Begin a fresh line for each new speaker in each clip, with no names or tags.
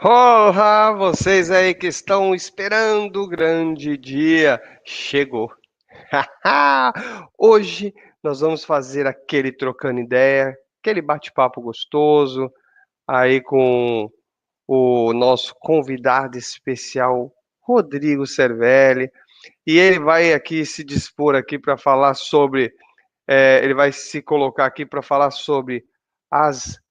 Olá, vocês aí que estão esperando o grande dia. Chegou. Hoje nós vamos fazer aquele trocando ideia, aquele bate-papo gostoso aí com o nosso convidado especial, Rodrigo Cervelli. E ele vai aqui se dispor aqui para falar sobre, ele vai se colocar aqui para falar sobre as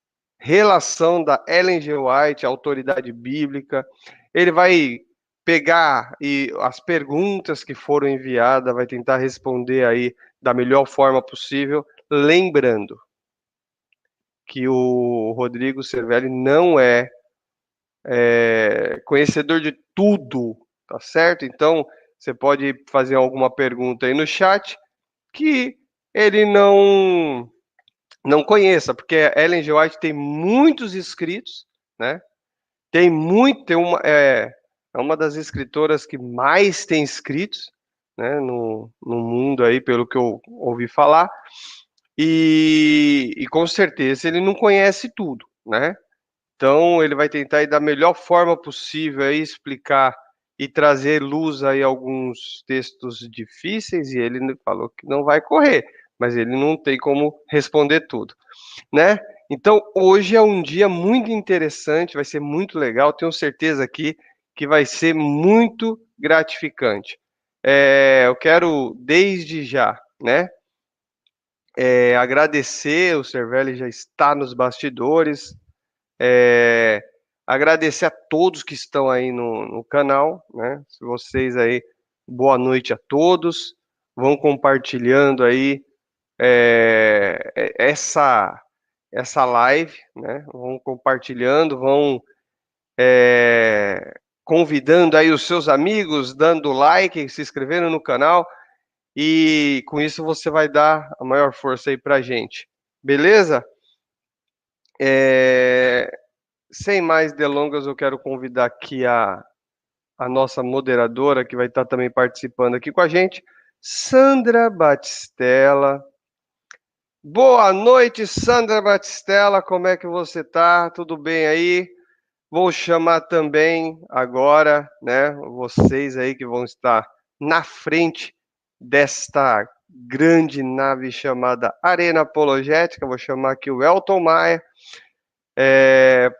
relação da Ellen G. White, a autoridade bíblica. Ele vai pegar e as perguntas que foram enviadas, vai tentar responder aí da melhor forma possível, lembrando que o Rodrigo Cervelli não é conhecedor de tudo, tá certo? Então, você pode fazer alguma pergunta aí no chat que ele não conheça, porque a Ellen G. White tem muitos escritos, né? É uma das escritoras que mais tem escritos, né, no mundo aí, pelo que eu ouvi falar, e com certeza ele não conhece tudo, né? Então ele vai tentar ir da melhor forma possível aí explicar e trazer luz aí a alguns textos difíceis, e ele falou que não vai correr, mas ele não tem como responder tudo, né? Então, hoje é um dia muito interessante, vai ser muito legal, tenho certeza aqui que vai ser muito gratificante. Eu quero, desde já, né, agradecer, o Cervelli já está nos bastidores, é, agradecer a todos que estão aí no canal, né, se vocês aí, boa noite a todos, vão compartilhando aí essa live, né? Vão compartilhando, vão convidando aí os seus amigos, dando like, se inscrevendo no canal e com isso você vai dar a maior força aí pra gente, beleza? É, Sem mais delongas, eu quero convidar aqui a nossa moderadora que vai estar também participando aqui com a gente, Sandra Batistella. Boa noite, Sandra Batistella, como é que você tá? Tudo bem aí? Vou chamar também agora, né, vocês aí que vão estar na frente desta grande nave chamada Arena Apologética. Vou chamar aqui o Elton Maia,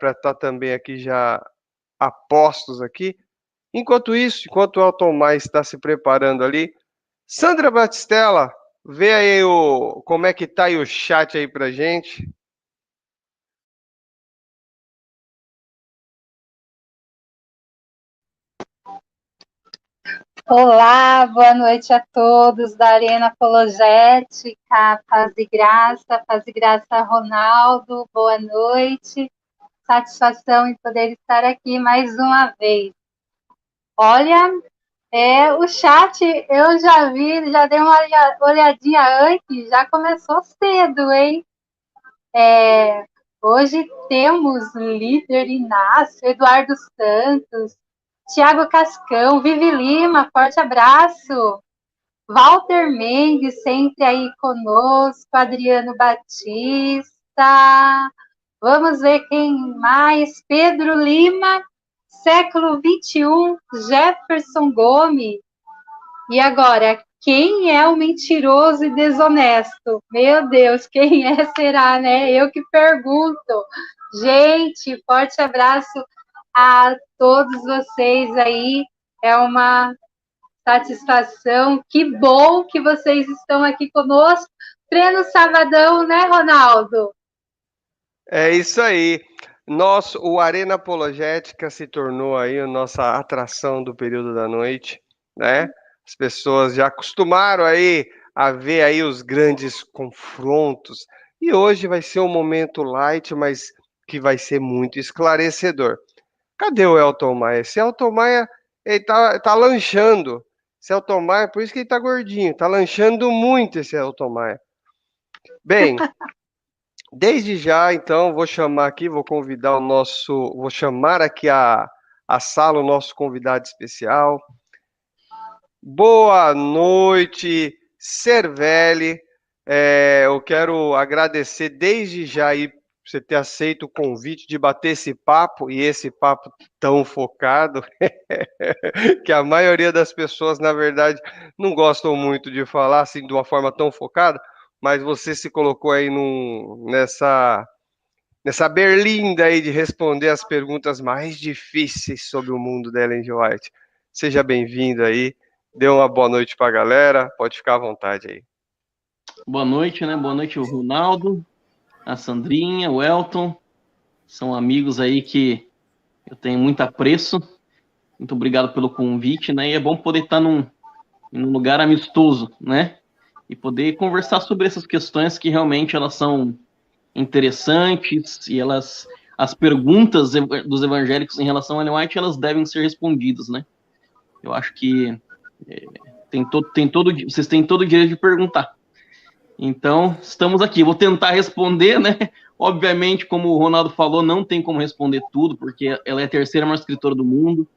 para estar também aqui já a postos aqui. Enquanto isso, enquanto o Elton Maia está se preparando ali, Sandra Batistella, vê aí como é que tá aí o chat aí pra gente.
Olá, boa noite a todos da Arena Apologética, paz e graça, Ronaldo, boa noite, satisfação em poder estar aqui mais uma vez. Olha, o chat eu já vi, já dei uma olhadinha antes, já começou cedo, hein? Hoje temos líder Inácio, Eduardo Santos, Tiago Cascão, Vivi Lima, forte abraço. Walter Mendes, sempre aí conosco, Adriano Batista. Vamos ver quem mais. Pedro Lima, século XXI, Jefferson Gomes. E agora, quem é o mentiroso e desonesto? Meu Deus, quem será, né? Eu que pergunto. Gente, forte abraço a todos vocês aí. É uma satisfação. Que bom que vocês estão aqui conosco. Pleno sabadão, né, Ronaldo?
É isso aí. O Arena Apologética se tornou aí a nossa atração do período da noite, né? As pessoas já acostumaram aí a ver aí os grandes confrontos. E hoje vai ser um momento light, mas que vai ser muito esclarecedor. Cadê o Elton Maia? Esse Elton Maia, ele tá lanchando. Esse Elton Maia, por isso que ele tá gordinho, tá lanchando muito esse Elton Maia. Bem, desde já, então, vou chamar aqui, vou chamar aqui a sala o nosso convidado especial. Boa noite, Cervelli. Eu quero agradecer desde já aí você ter aceito o convite de bater esse papo, e esse papo tão focado, que a maioria das pessoas, na verdade, não gostam muito de falar assim de uma forma tão focada, mas você se colocou aí nessa berlinda aí de responder as perguntas mais difíceis sobre o mundo da Ellen G. White. Seja bem-vindo aí, dê uma boa noite para a galera, pode ficar à vontade aí.
Boa noite, né? Boa noite, o Ronaldo, a Sandrinha, o Elton. São amigos aí que eu tenho muito apreço. Muito obrigado pelo convite, né? E é bom poder estar num lugar amistoso, né? E poder conversar sobre essas questões que realmente elas são interessantes e as perguntas dos evangélicos em relação a Ellen White, elas devem ser respondidas, né? Eu acho que vocês têm todo o direito de perguntar. Então, estamos aqui. Vou tentar responder, né? Obviamente, como o Ronaldo falou, não tem como responder tudo, porque ela é a terceira maior escritora do mundo,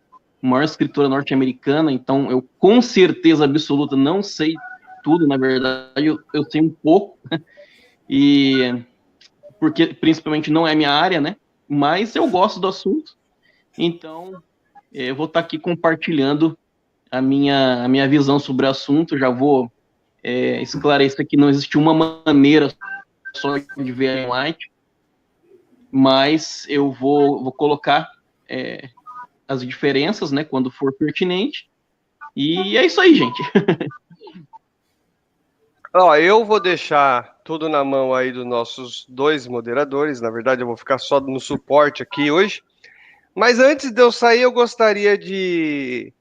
maior escritora norte-americana, então eu com certeza absoluta não sei tudo, na verdade, eu sei um pouco, e porque principalmente não é minha área, né? Mas eu gosto do assunto, então eu vou estar aqui compartilhando a minha visão sobre o assunto. Já vou esclarecer que não existe uma maneira só de ver a Ellen White, mas eu vou colocar as diferenças, né, quando for pertinente, e é isso aí, gente.
Ó, eu vou deixar tudo na mão aí dos nossos dois moderadores. Na verdade, eu vou ficar só no suporte aqui hoje. Mas antes de eu sair, eu gostaria de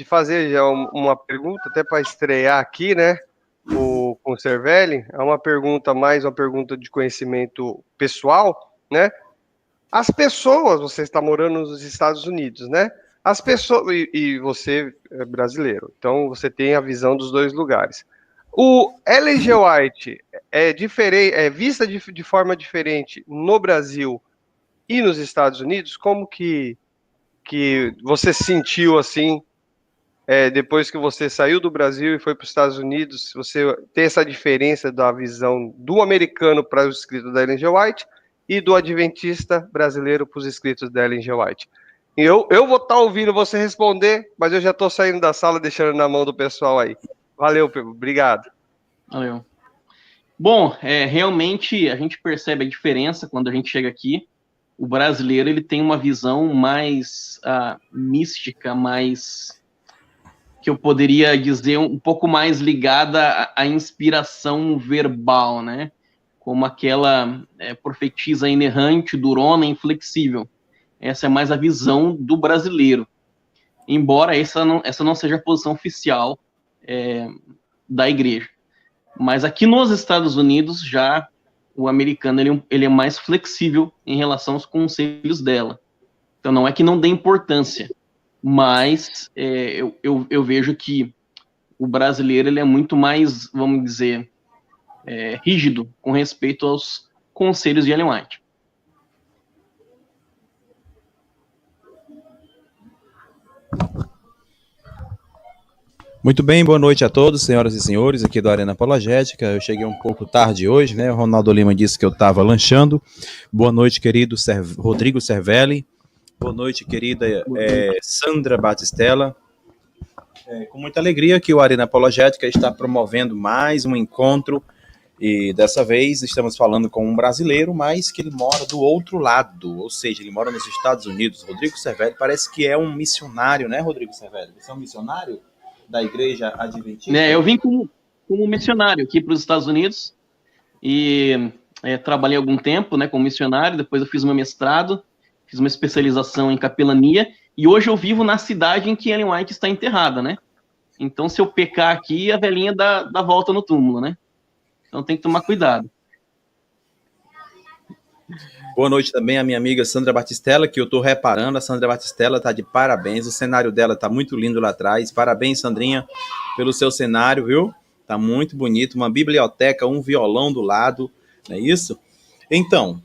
fazer já uma pergunta, até para estrear aqui, né? Com o Cervelli. É uma pergunta de conhecimento pessoal, né? As pessoas, você está morando nos Estados Unidos, né? As pessoas, e você é brasileiro, então você tem a visão dos dois lugares. O Ellen G. White é diferente, é vista de forma diferente no Brasil e nos Estados Unidos? Como que você sentiu assim, depois que você saiu do Brasil e foi para os Estados Unidos, você tem essa diferença da visão do americano para os escritos da Ellen G. White e do adventista brasileiro para os escritos da Ellen G. White? E eu vou estar ouvindo você responder, mas eu já estou saindo da sala, deixando na mão do pessoal aí. Valeu, obrigado.
Valeu. Bom, realmente a gente percebe a diferença quando a gente chega aqui. O brasileiro ele tem uma visão mais mística, mais, que eu poderia dizer, um pouco mais ligada à inspiração verbal, né? Como aquela profetisa inerrante, durona, inflexível. Essa é mais a visão do brasileiro. Embora essa não seja a posição oficial da igreja. Mas aqui nos Estados Unidos, já o americano ele é mais flexível em relação aos conselhos dela. Então, não é que não dê importância, mas eu vejo que o brasileiro ele é muito mais, vamos dizer, rígido com respeito aos conselhos de Ellen White.
Muito bem, boa noite a todos, senhoras e senhores, aqui do Arena Apologética. Eu cheguei um pouco tarde hoje, né? O Ronaldo Lima disse que eu estava lanchando. Boa noite, querido Rodrigo Cervelli. Boa noite, querida Sandra Batistella. Com muita alegria que o Arena Apologética está promovendo mais um encontro, e dessa vez estamos falando com um brasileiro, mas que ele mora do outro lado, ou seja, ele mora nos Estados Unidos. Rodrigo Cervelli parece que é um missionário, né, Rodrigo Cervelli? Você é um missionário da igreja adventista?
Eu vim como missionário aqui para os Estados Unidos e trabalhei algum tempo, né, como missionário. Depois eu fiz meu mestrado, fiz uma especialização em capelania e hoje eu vivo na cidade em que Ellen White está enterrada, né? Então, se eu pecar aqui, a velhinha dá volta no túmulo, né? Então tem que tomar cuidado.
Boa noite também a minha amiga Sandra Batistella, que eu estou reparando. A Sandra Batistella está de parabéns, o cenário dela está muito lindo lá atrás. Parabéns, Sandrinha, pelo seu cenário, viu? Está muito bonito, uma biblioteca, um violão do lado, não é isso? Então,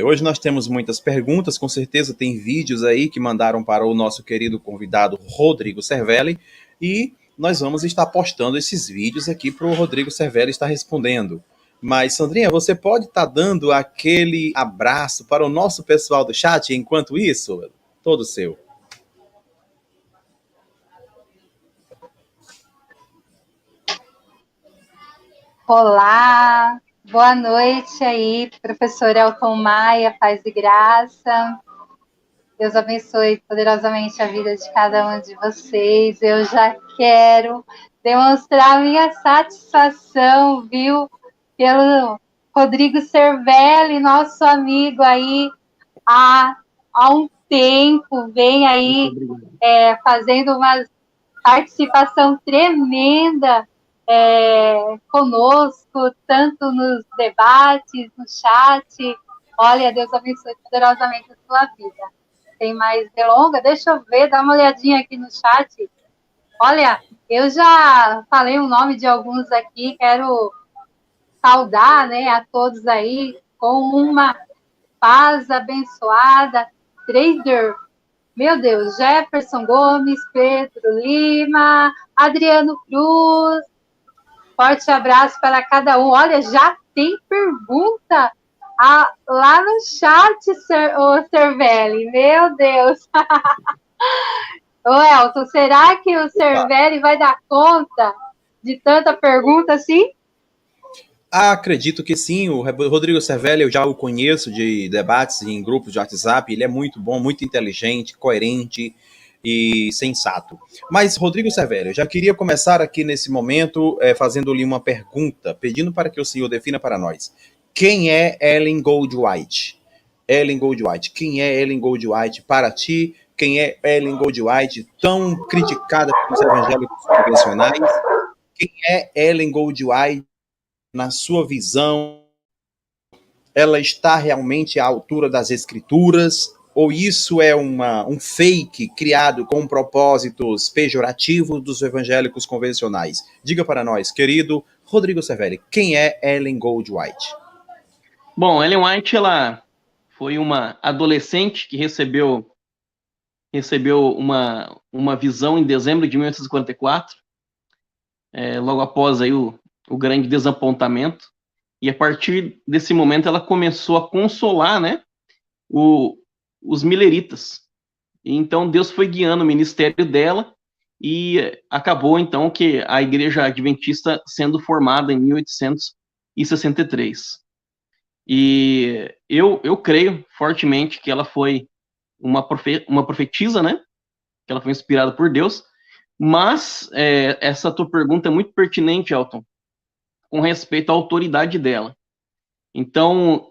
hoje nós temos muitas perguntas, com certeza tem vídeos aí que mandaram para o nosso querido convidado Rodrigo Cervelli, e nós vamos estar postando esses vídeos aqui para o Rodrigo Cervelli estar respondendo. Mas, Sandrinha, você pode estar dando aquele abraço para o nosso pessoal do chat enquanto isso? Todo seu.
Olá, boa noite aí, professor Elton Maia, paz e graça. Deus abençoe poderosamente a vida de cada um de vocês. Eu já quero demonstrar minha satisfação, viu, pelo Rodrigo Cervelli, nosso amigo aí há um tempo, vem aí fazendo uma participação tremenda conosco, tanto nos debates, no chat. Olha, Deus abençoe poderosamente a sua vida. Tem mais delonga? Deixa eu ver, dá uma olhadinha aqui no chat. Olha, eu já falei o nome de alguns aqui, quero saudar, né, a todos aí com uma paz abençoada. Trader, meu Deus, Jefferson Gomes, Pedro Lima, Adriano Cruz, forte abraço para cada um. Olha, já tem pergunta lá no chat, o Cervelli. Meu Deus. Ô, Elton, será que o Cervelli vai dar conta de tanta pergunta assim?
Acredito que sim. O Rodrigo Cervelli, eu já o conheço de debates em grupos de WhatsApp. Ele é muito bom, muito inteligente, coerente e sensato. Mas, Rodrigo Cervelli, eu já queria começar aqui nesse momento fazendo-lhe uma pergunta, pedindo para que o senhor defina para nós. Quem é Ellen Goldwhite? Ellen Goldwhite. Quem é Ellen Goldwhite para ti? Quem é Ellen Goldwhite, tão criticada pelos evangélicos convencionais? Quem é Ellen Goldwhite na sua visão? Ela está realmente à altura das escrituras? Ou isso é um fake criado com propósitos pejorativos dos evangélicos convencionais? Diga para nós, querido Rodrigo Cervelli, quem é Ellen Goldwhite?
Bom, Ellen White, ela foi uma adolescente que recebeu uma visão em dezembro de 1844, logo após aí o grande desapontamento, e a partir desse momento ela começou a consolar, né, os mileritas. E então Deus foi guiando o ministério dela e acabou então que a Igreja Adventista sendo formada em 1863. E eu creio fortemente que ela foi uma profetisa, né? Que ela foi inspirada por Deus. Mas essa tua pergunta é muito pertinente, Elton, com respeito à autoridade dela. Então,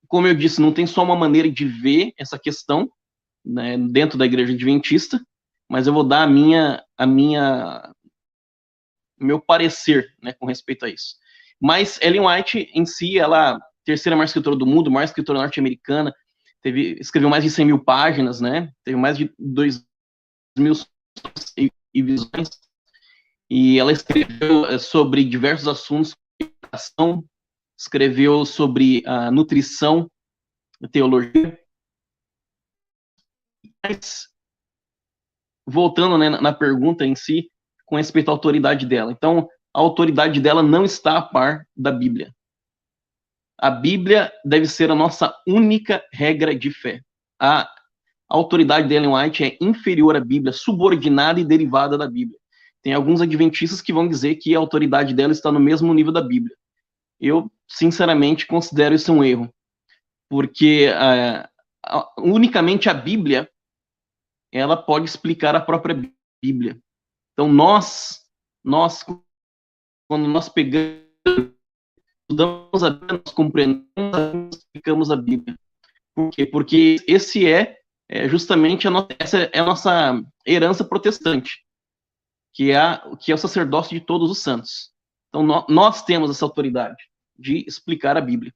como eu disse, não tem só uma maneira de ver essa questão, né, dentro da Igreja Adventista, mas eu vou dar meu parecer, né, com respeito a isso. Mas Ellen White em si, ela terceira maior escritora do mundo, maior escritora norte-americana, escreveu mais de 100 mil páginas, né? Teve mais de 2.000 e visões, e ela escreveu sobre diversos assuntos, escreveu sobre a nutrição, a teologia. Mas, voltando, né, na pergunta em si, com respeito à autoridade dela. Então, a autoridade dela não está a par da Bíblia. A Bíblia deve ser a nossa única regra de fé. A autoridade de Ellen White é inferior à Bíblia, subordinada e derivada da Bíblia. Tem alguns adventistas que vão dizer que a autoridade dela está no mesmo nível da Bíblia. Eu, sinceramente, considero isso um erro, porque unicamente a Bíblia ela pode explicar a própria Bíblia. Então, nós quando nós pegamos estudamos a Bíblia, nós compreendemos, nós explicamos a Bíblia. Por quê? Porque esse justamente essa é a nossa herança protestante, que é o sacerdócio de todos os santos. Então, nós temos essa autoridade de explicar a Bíblia.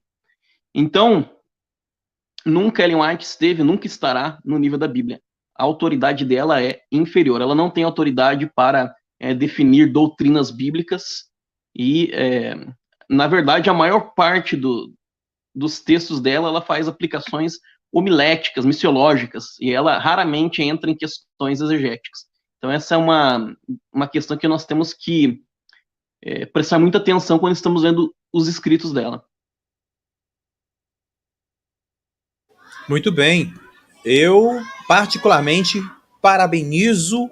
Então, nunca Ellen White esteve, nunca estará no nível da Bíblia. A autoridade dela é inferior. Ela não tem autoridade para definir doutrinas bíblicas e, na verdade, a maior parte dos textos dela, ela faz aplicações homiléticas, missiológicas, e ela raramente entra em questões exegéticas. Então, essa é uma questão que nós temos que prestar muita atenção quando estamos vendo os escritos dela.
Muito bem. Eu, particularmente, parabenizo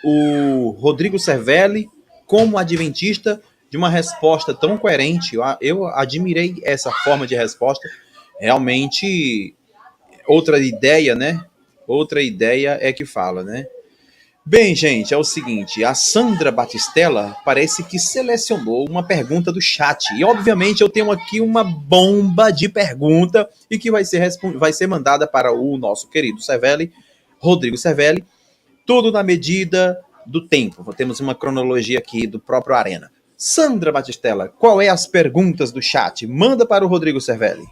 o Rodrigo Cervelli como adventista de uma resposta tão coerente. Eu admirei essa forma de resposta. Realmente, outra ideia, né? Outra ideia é que fala, né? Bem, gente, é o seguinte, a Sandra Batistella parece que selecionou uma pergunta do chat. E, obviamente, eu tenho aqui uma bomba de pergunta e que vai ser mandada para o nosso querido Cervelli, Rodrigo Cervelli, tudo na medida do tempo. Temos uma cronologia aqui do próprio Arena. Sandra Batistella, qual é as perguntas do chat? Manda para o Rodrigo Cervelli.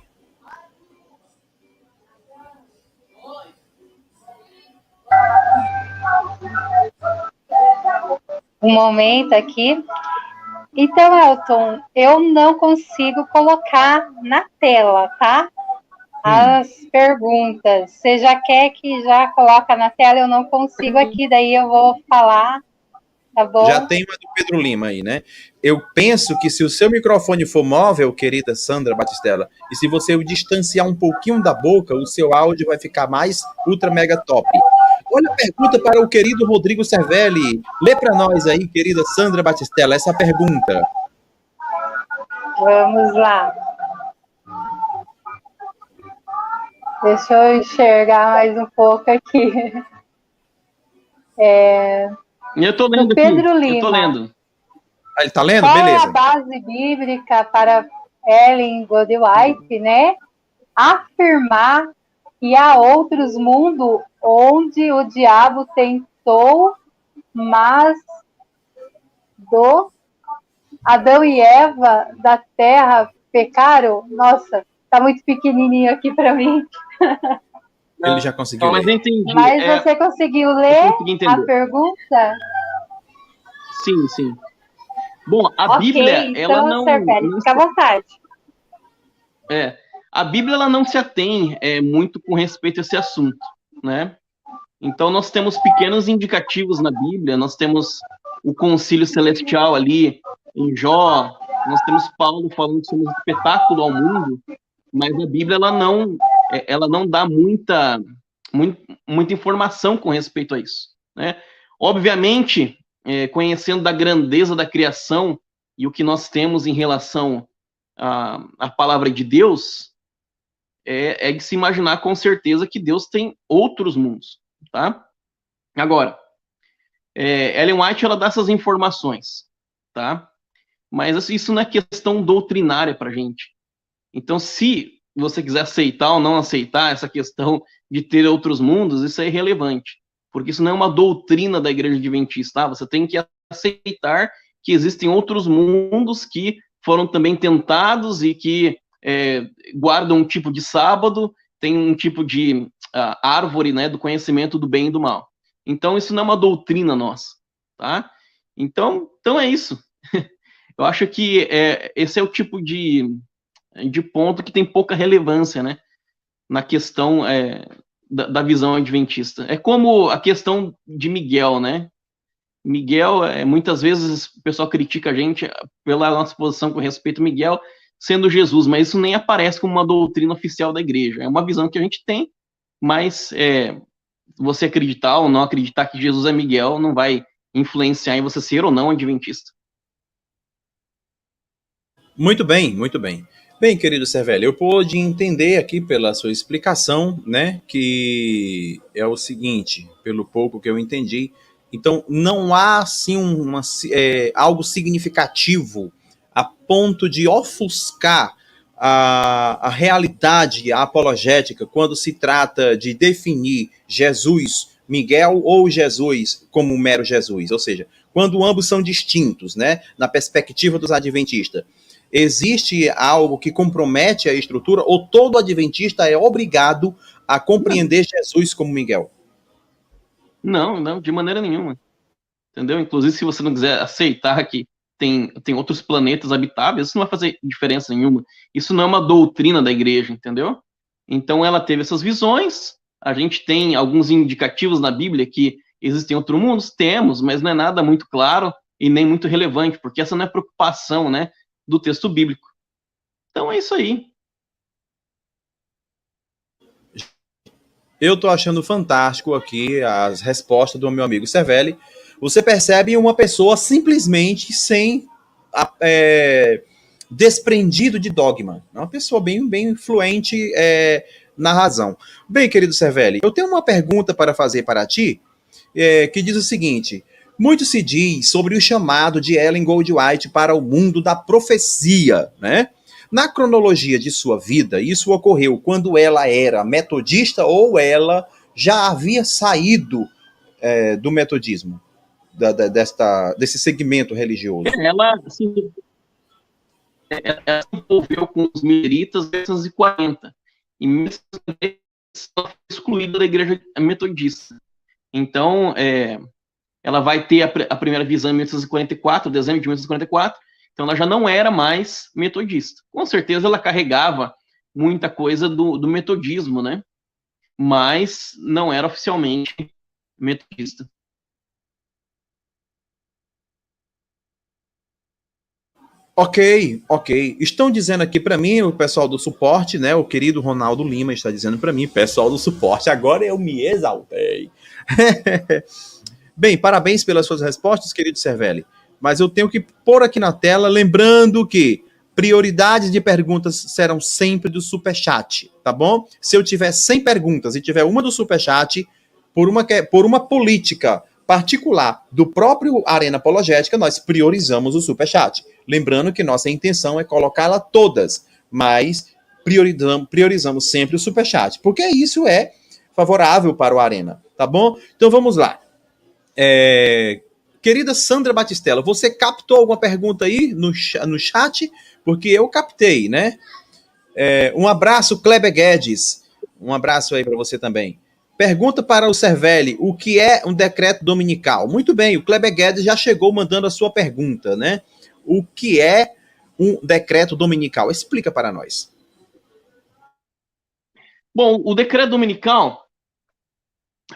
Um momento aqui. Então, Elton, eu não consigo colocar na tela, tá? As perguntas. Você já quer que já coloca na tela? Eu não consigo aqui, daí eu vou falar, tá bom?
Já tem uma do Pedro Lima aí, né? Eu penso que se o seu microfone for móvel, querida Sandra Batistella, e se você o distanciar um pouquinho da boca, o seu áudio vai ficar mais ultra mega top. Olha a pergunta para o querido Rodrigo Cervelli. Lê para nós aí, querida Sandra Batistella, essa pergunta.
Vamos lá. Deixa eu enxergar mais um pouco aqui.
Eu tô lendo
do Pedro
aqui.
Lima.
Eu tô lendo.
Ah, ele tá lendo?
Qual
Beleza.
é a base bíblica para Ellen Goldwhite, né? Afirmar que há outros mundos onde o diabo tentou, mas do Adão e Eva da terra pecaram? Nossa, tá muito pequenininho aqui para mim.
Ele já conseguiu
Mas eu
ler.
entendi.
Mas você conseguiu ler a pergunta?
Sim, sim. Bom, a
Ok,
Bíblia,
então,
ela não...
Cervelli, fica à vontade.
A Bíblia, ela não se atém muito com respeito a esse assunto, né? Então, nós temos pequenos indicativos na Bíblia, nós temos o concílio celestial ali em Jó, nós temos Paulo falando que somos um espetáculo ao mundo, mas a Bíblia, ela não dá muita informação com respeito a isso, né? Obviamente, conhecendo da grandeza da criação e o que nós temos em relação à palavra de Deus, é de se imaginar com certeza que Deus tem outros mundos, tá? Agora, Ellen White, ela dá essas informações, tá? Mas isso não é questão doutrinária pra gente. Então, se você quiser aceitar ou não aceitar essa questão de ter outros mundos, isso é irrelevante, porque isso não é uma doutrina da Igreja Adventista, tá? Você tem que aceitar que existem outros mundos que foram também tentados e que guardam um tipo de sábado, tem um tipo de árvore, né, do conhecimento do bem e do mal. Então, isso não é uma doutrina nossa, tá? Então é isso. Eu acho que esse é o tipo de ponto que tem pouca relevância, né, na questão da visão adventista. É como a questão de Miguel, né? Miguel, muitas vezes o pessoal critica a gente pela nossa posição com respeito a Miguel sendo Jesus, mas isso nem aparece como uma doutrina oficial da igreja. É uma visão que a gente tem, mas você acreditar ou não acreditar que Jesus é Miguel não vai influenciar em você ser ou não adventista.
Muito bem, muito bem. Bem, querido Cervelli, eu pude entender aqui pela sua explicação, né, que é o seguinte, pelo pouco que eu entendi. Então, não há, assim, algo significativo a ponto de ofuscar a realidade apologética quando se trata de definir Jesus, Miguel ou Jesus como um mero Jesus. Ou seja, quando ambos são distintos, né, na perspectiva dos adventistas. Existe algo que compromete a estrutura ou todo adventista é obrigado a compreender Jesus como Miguel?
Não, de maneira nenhuma. Entendeu? Inclusive, se você não quiser aceitar que tem outros planetas habitáveis, isso não vai fazer diferença nenhuma. Isso não é uma doutrina da igreja, entendeu? Então, ela teve essas visões, a gente tem alguns indicativos na Bíblia que existem outros mundos? Temos, mas não é nada muito claro. e nem muito relevante, porque essa não é a preocupação, né, do texto bíblico. Então é isso aí.
Eu tô achando fantástico aqui as respostas do meu amigo Cervelli. Você percebe uma pessoa simplesmente sem desprendido de dogma. É uma pessoa bem fluente na razão. Bem, querido Cervelli, eu tenho uma pergunta para fazer para ti, que diz o seguinte: muito se diz sobre o chamado de Ellen Goldwhite para o mundo da profecia, né? Na cronologia de sua vida, isso ocorreu quando ela era metodista ou ela já havia saído do metodismo, desse segmento religioso?
Ela se envolveu com os mileritas em 1940. Em 1940, ela foi excluída da igreja metodista. Então, ela vai ter a primeira visão em 1944, dezembro de 1944, então ela já não era mais metodista. Com certeza ela carregava muita coisa do metodismo, né? Mas não era oficialmente metodista.
Ok. Estão dizendo aqui para mim, o pessoal do suporte, né? O querido Ronaldo Lima está dizendo para mim, pessoal do suporte, agora eu me exaltei. Bem, parabéns pelas suas respostas, querido Cervelli. Mas eu tenho que pôr aqui na tela, lembrando que prioridades de perguntas serão sempre do Superchat, tá bom? Se eu tiver 100 perguntas e tiver uma do Superchat, por uma política particular do próprio Arena Apologética, nós priorizamos o Superchat. Lembrando que nossa intenção é colocá-la todas, mas priorizamos sempre o Superchat, porque isso é favorável para o Arena, tá bom? Então vamos lá. Querida Sandra Batistella, você captou alguma pergunta aí no chat? Porque eu captei, né? Um abraço, Kleber Guedes. Um abraço aí para você também. Pergunta para o Cervelli, o que é um decreto dominical? Muito bem, o Kleber Guedes já chegou mandando a sua pergunta, né? O que é um decreto dominical? Explica para nós.
Bom, o decreto dominical,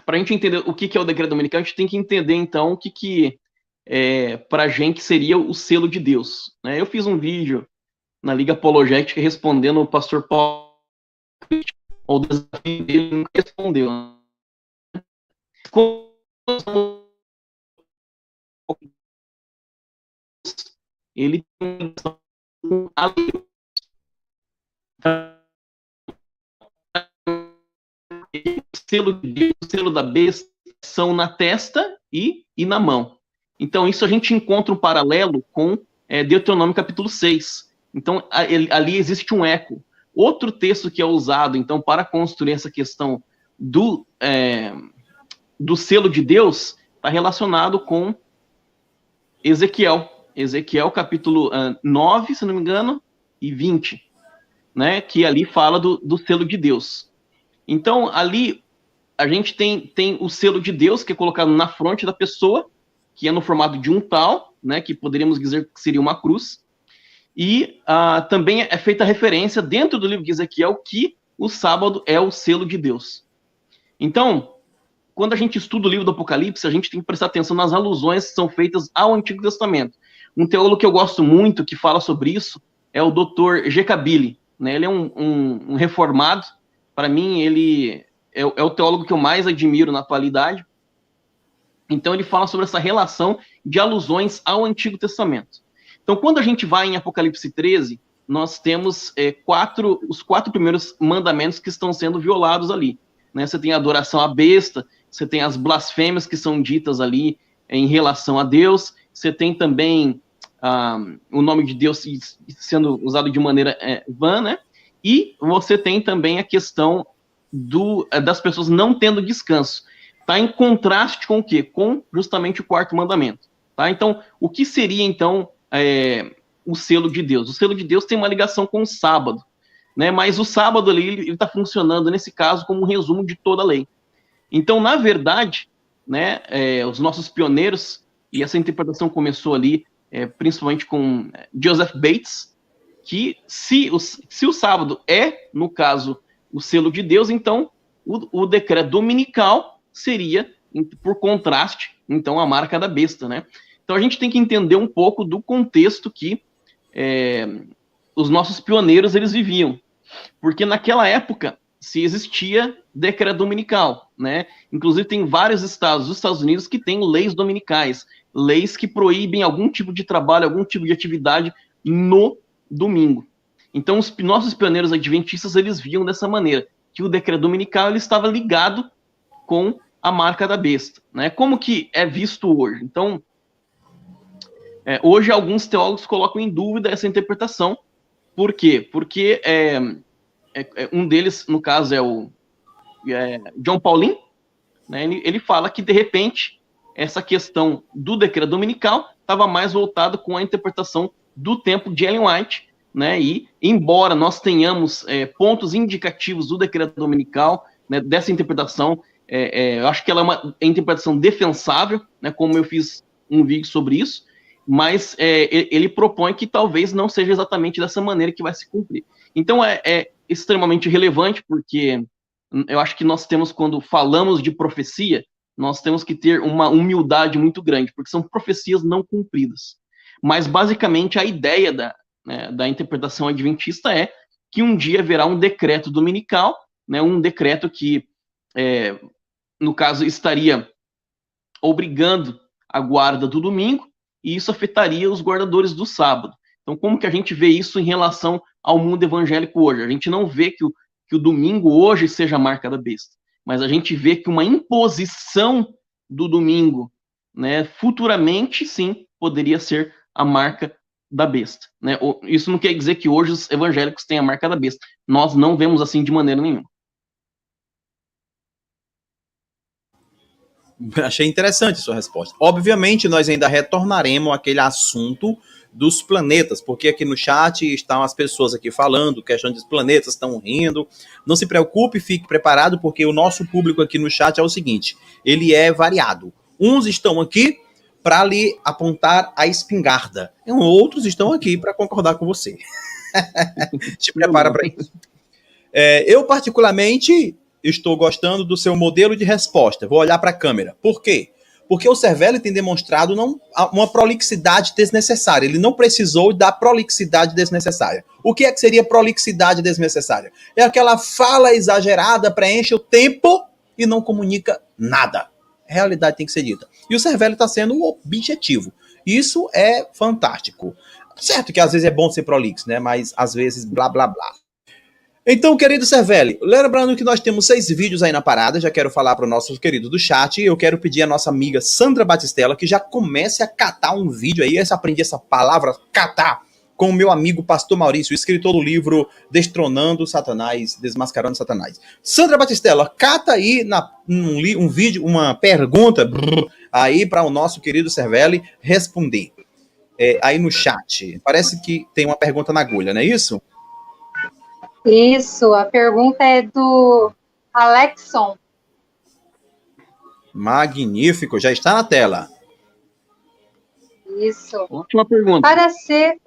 para a gente entender o que é o decreto dominical, a gente tem que entender, então, o que para a gente seria o selo de Deus, né? Eu fiz um vídeo na Liga Apologética respondendo o pastor Paulo, o desafio dele nunca respondeu. Ele tem o selo de Deus, o selo da besta são na testa e na mão. Então, isso a gente encontra um paralelo com Deuteronômio capítulo 6. Então, ali existe um eco. Outro texto que é usado, então, para construir essa questão do selo de Deus está relacionado com Ezequiel. Ezequiel capítulo 9, se não me engano, e 20, né, que ali fala do selo de Deus. Então, ali a gente tem o selo de Deus, que é colocado na fronte da pessoa, que é no formato de um tal, né, que poderíamos dizer que seria uma cruz. E também é feita referência dentro do livro de Ezequiel que o sábado é o selo de Deus. Então, quando a gente estuda o livro do Apocalipse, a gente tem que prestar atenção nas alusões que são feitas ao Antigo Testamento. Um teólogo que eu gosto muito, que fala sobre isso, é o Dr. G. Kabili, né? Ele é um reformado. Para mim, ele é o teólogo que eu mais admiro na atualidade. Então, ele fala sobre essa relação de alusões ao Antigo Testamento. Então, quando a gente vai em Apocalipse 13, nós temos os 4 primeiros mandamentos que estão sendo violados ali, né? Você tem a adoração à besta, você tem as blasfêmias que são ditas ali em relação a Deus, você tem também o nome de Deus sendo usado de maneira vã, né? E você tem também a questão das pessoas não tendo descanso. Está em contraste com o quê? Com justamente o 4º mandamento. Tá? Então, o que seria, então, o selo de Deus? O selo de Deus tem uma ligação com o sábado, né? Mas o sábado ali, ele está funcionando, nesse caso, como um resumo de toda a lei. Então, na verdade, né, os nossos pioneiros, e essa interpretação começou ali, principalmente com Joseph Bates, que se o sábado é, no caso, o selo de Deus, então o decreto dominical seria, por contraste, então, a marca da besta, né? Então a gente tem que entender um pouco do contexto que os nossos pioneiros eles viviam, porque naquela época se existia decreto dominical, né? Inclusive tem vários estados dos Estados Unidos que têm leis dominicais, leis que proíbem algum tipo de trabalho, algum tipo de atividade no domingo. Então os nossos pioneiros adventistas eles viam dessa maneira, que o decreto dominical ele estava ligado com a marca da besta, né? Como que é visto hoje? Então, hoje alguns teólogos colocam em dúvida essa interpretação. Por quê? Porque um deles, no caso, é o John Paulin, né? Ele fala que, de repente, essa questão do decreto dominical estava mais voltada com a interpretação do tempo de Ellen White, né? E, embora nós tenhamos pontos indicativos do decreto dominical, né, dessa interpretação, eu acho que ela é uma interpretação defensável, né, como eu fiz um vídeo sobre isso, mas ele propõe que talvez não seja exatamente dessa maneira que vai se cumprir. Então é extremamente relevante, porque eu acho que nós temos, quando falamos de profecia, nós temos que ter uma humildade muito grande, porque são profecias não cumpridas. Mas, basicamente, a ideia da interpretação adventista é que um dia haverá um decreto dominical, né, um decreto que, no caso, estaria obrigando a guarda do domingo, e isso afetaria os guardadores do sábado. Então, como que a gente vê isso em relação ao mundo evangélico hoje? A gente não vê que o domingo hoje seja a marca da besta, mas a gente vê que uma imposição do domingo, né, futuramente, sim, poderia ser a marca da besta, né? Isso não quer dizer que hoje os evangélicos têm a marca da besta. Nós não vemos assim de maneira nenhuma.
Achei interessante a sua resposta. Obviamente, nós ainda retornaremos àquele assunto dos planetas, porque aqui no chat estão as pessoas aqui falando, questão dos planetas, estão rindo. Não se preocupe, fique preparado, porque o nosso público aqui no chat é o seguinte, ele é variado. Uns estão aqui para lhe apontar a espingarda, e outros estão aqui para concordar com você. Se prepara para isso. Eu, particularmente, estou gostando do seu modelo de resposta. Vou olhar para a câmera. Por quê? Porque o Cervelli tem demonstrado uma prolixidade desnecessária. Ele não precisou da prolixidade desnecessária. O que é que seria prolixidade desnecessária? É aquela fala exagerada, preenche o tempo e não comunica nada. A realidade tem que ser dita. E o Cervelli está sendo objetivo. Isso é fantástico. Certo que às vezes é bom ser prolixo, né? Mas às vezes blá, blá, blá. Então, querido Cervelli, lembrando que nós temos 6 vídeos aí na parada, já quero falar para o nosso querido do chat, eu quero pedir à nossa amiga Sandra Batistella que já comece a catar um vídeo aí, eu aprendi essa palavra, catar, com o meu amigo Pastor Maurício, escritor do livro Destronando Satanás, Desmascarando Satanás. Sandra Batistella, cata aí um vídeo, uma pergunta aí para o nosso querido Cervelli responder. Aí no chat, parece que tem uma pergunta na agulha, não é isso?
Isso, a pergunta é do Alexson.
Magnífico, já está na tela.
Isso.
Ótima pergunta.
Para ser...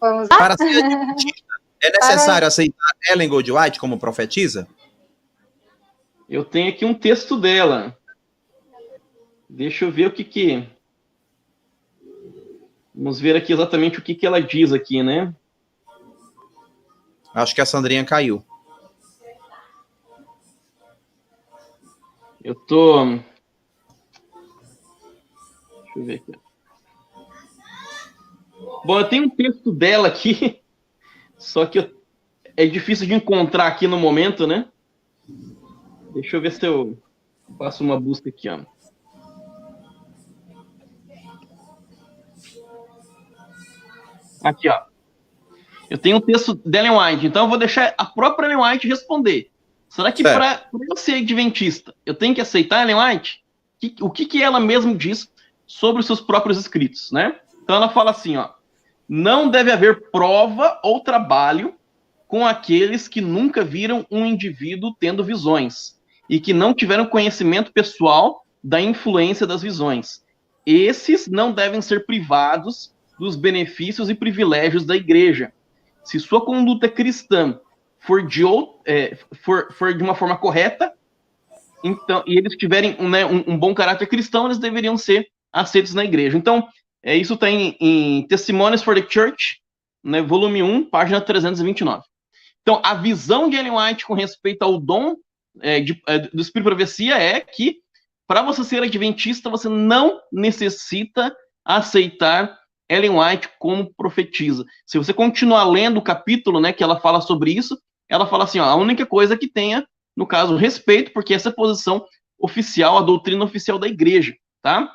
Vamos lá?
Para ser adventista, é necessário aceitar Ellen Goldwhite como profetisa?
Eu tenho aqui um texto dela. Deixa eu ver o que... Vamos ver aqui exatamente o que ela diz aqui, né?
Acho que a Sandrinha caiu.
Eu tô... Deixa eu ver aqui. Bom, eu tenho um texto dela aqui, só que é difícil de encontrar aqui no momento, né? Deixa eu ver se eu faço uma busca aqui, ó. Aqui, ó. Eu tenho um texto da Ellen White, então eu vou deixar a própria Ellen White responder. Será que para eu ser adventista, eu tenho que aceitar a Ellen White? O que ela mesma diz sobre os seus próprios escritos, né? Então ela fala assim, ó. Não deve haver prova ou trabalho com aqueles que nunca viram um indivíduo tendo visões e que não tiveram conhecimento pessoal da influência das visões. Esses não devem ser privados dos benefícios e privilégios da igreja. Se sua conduta cristã for de uma forma correta, então, e eles tiverem um bom caráter cristão, eles deveriam ser aceitos na igreja. Então, isso está em Testimonies for the Church, né, volume 1, página 329. Então, a visão de Ellen White com respeito ao dom do Espírito de Profecia é que, para você ser adventista, você não necessita aceitar Ellen White como profetisa. Se você continuar lendo o capítulo, né, que ela fala sobre isso, ela fala assim, ó, a única coisa que tenha, no caso, respeito, porque essa é a posição oficial, a doutrina oficial da igreja, tá?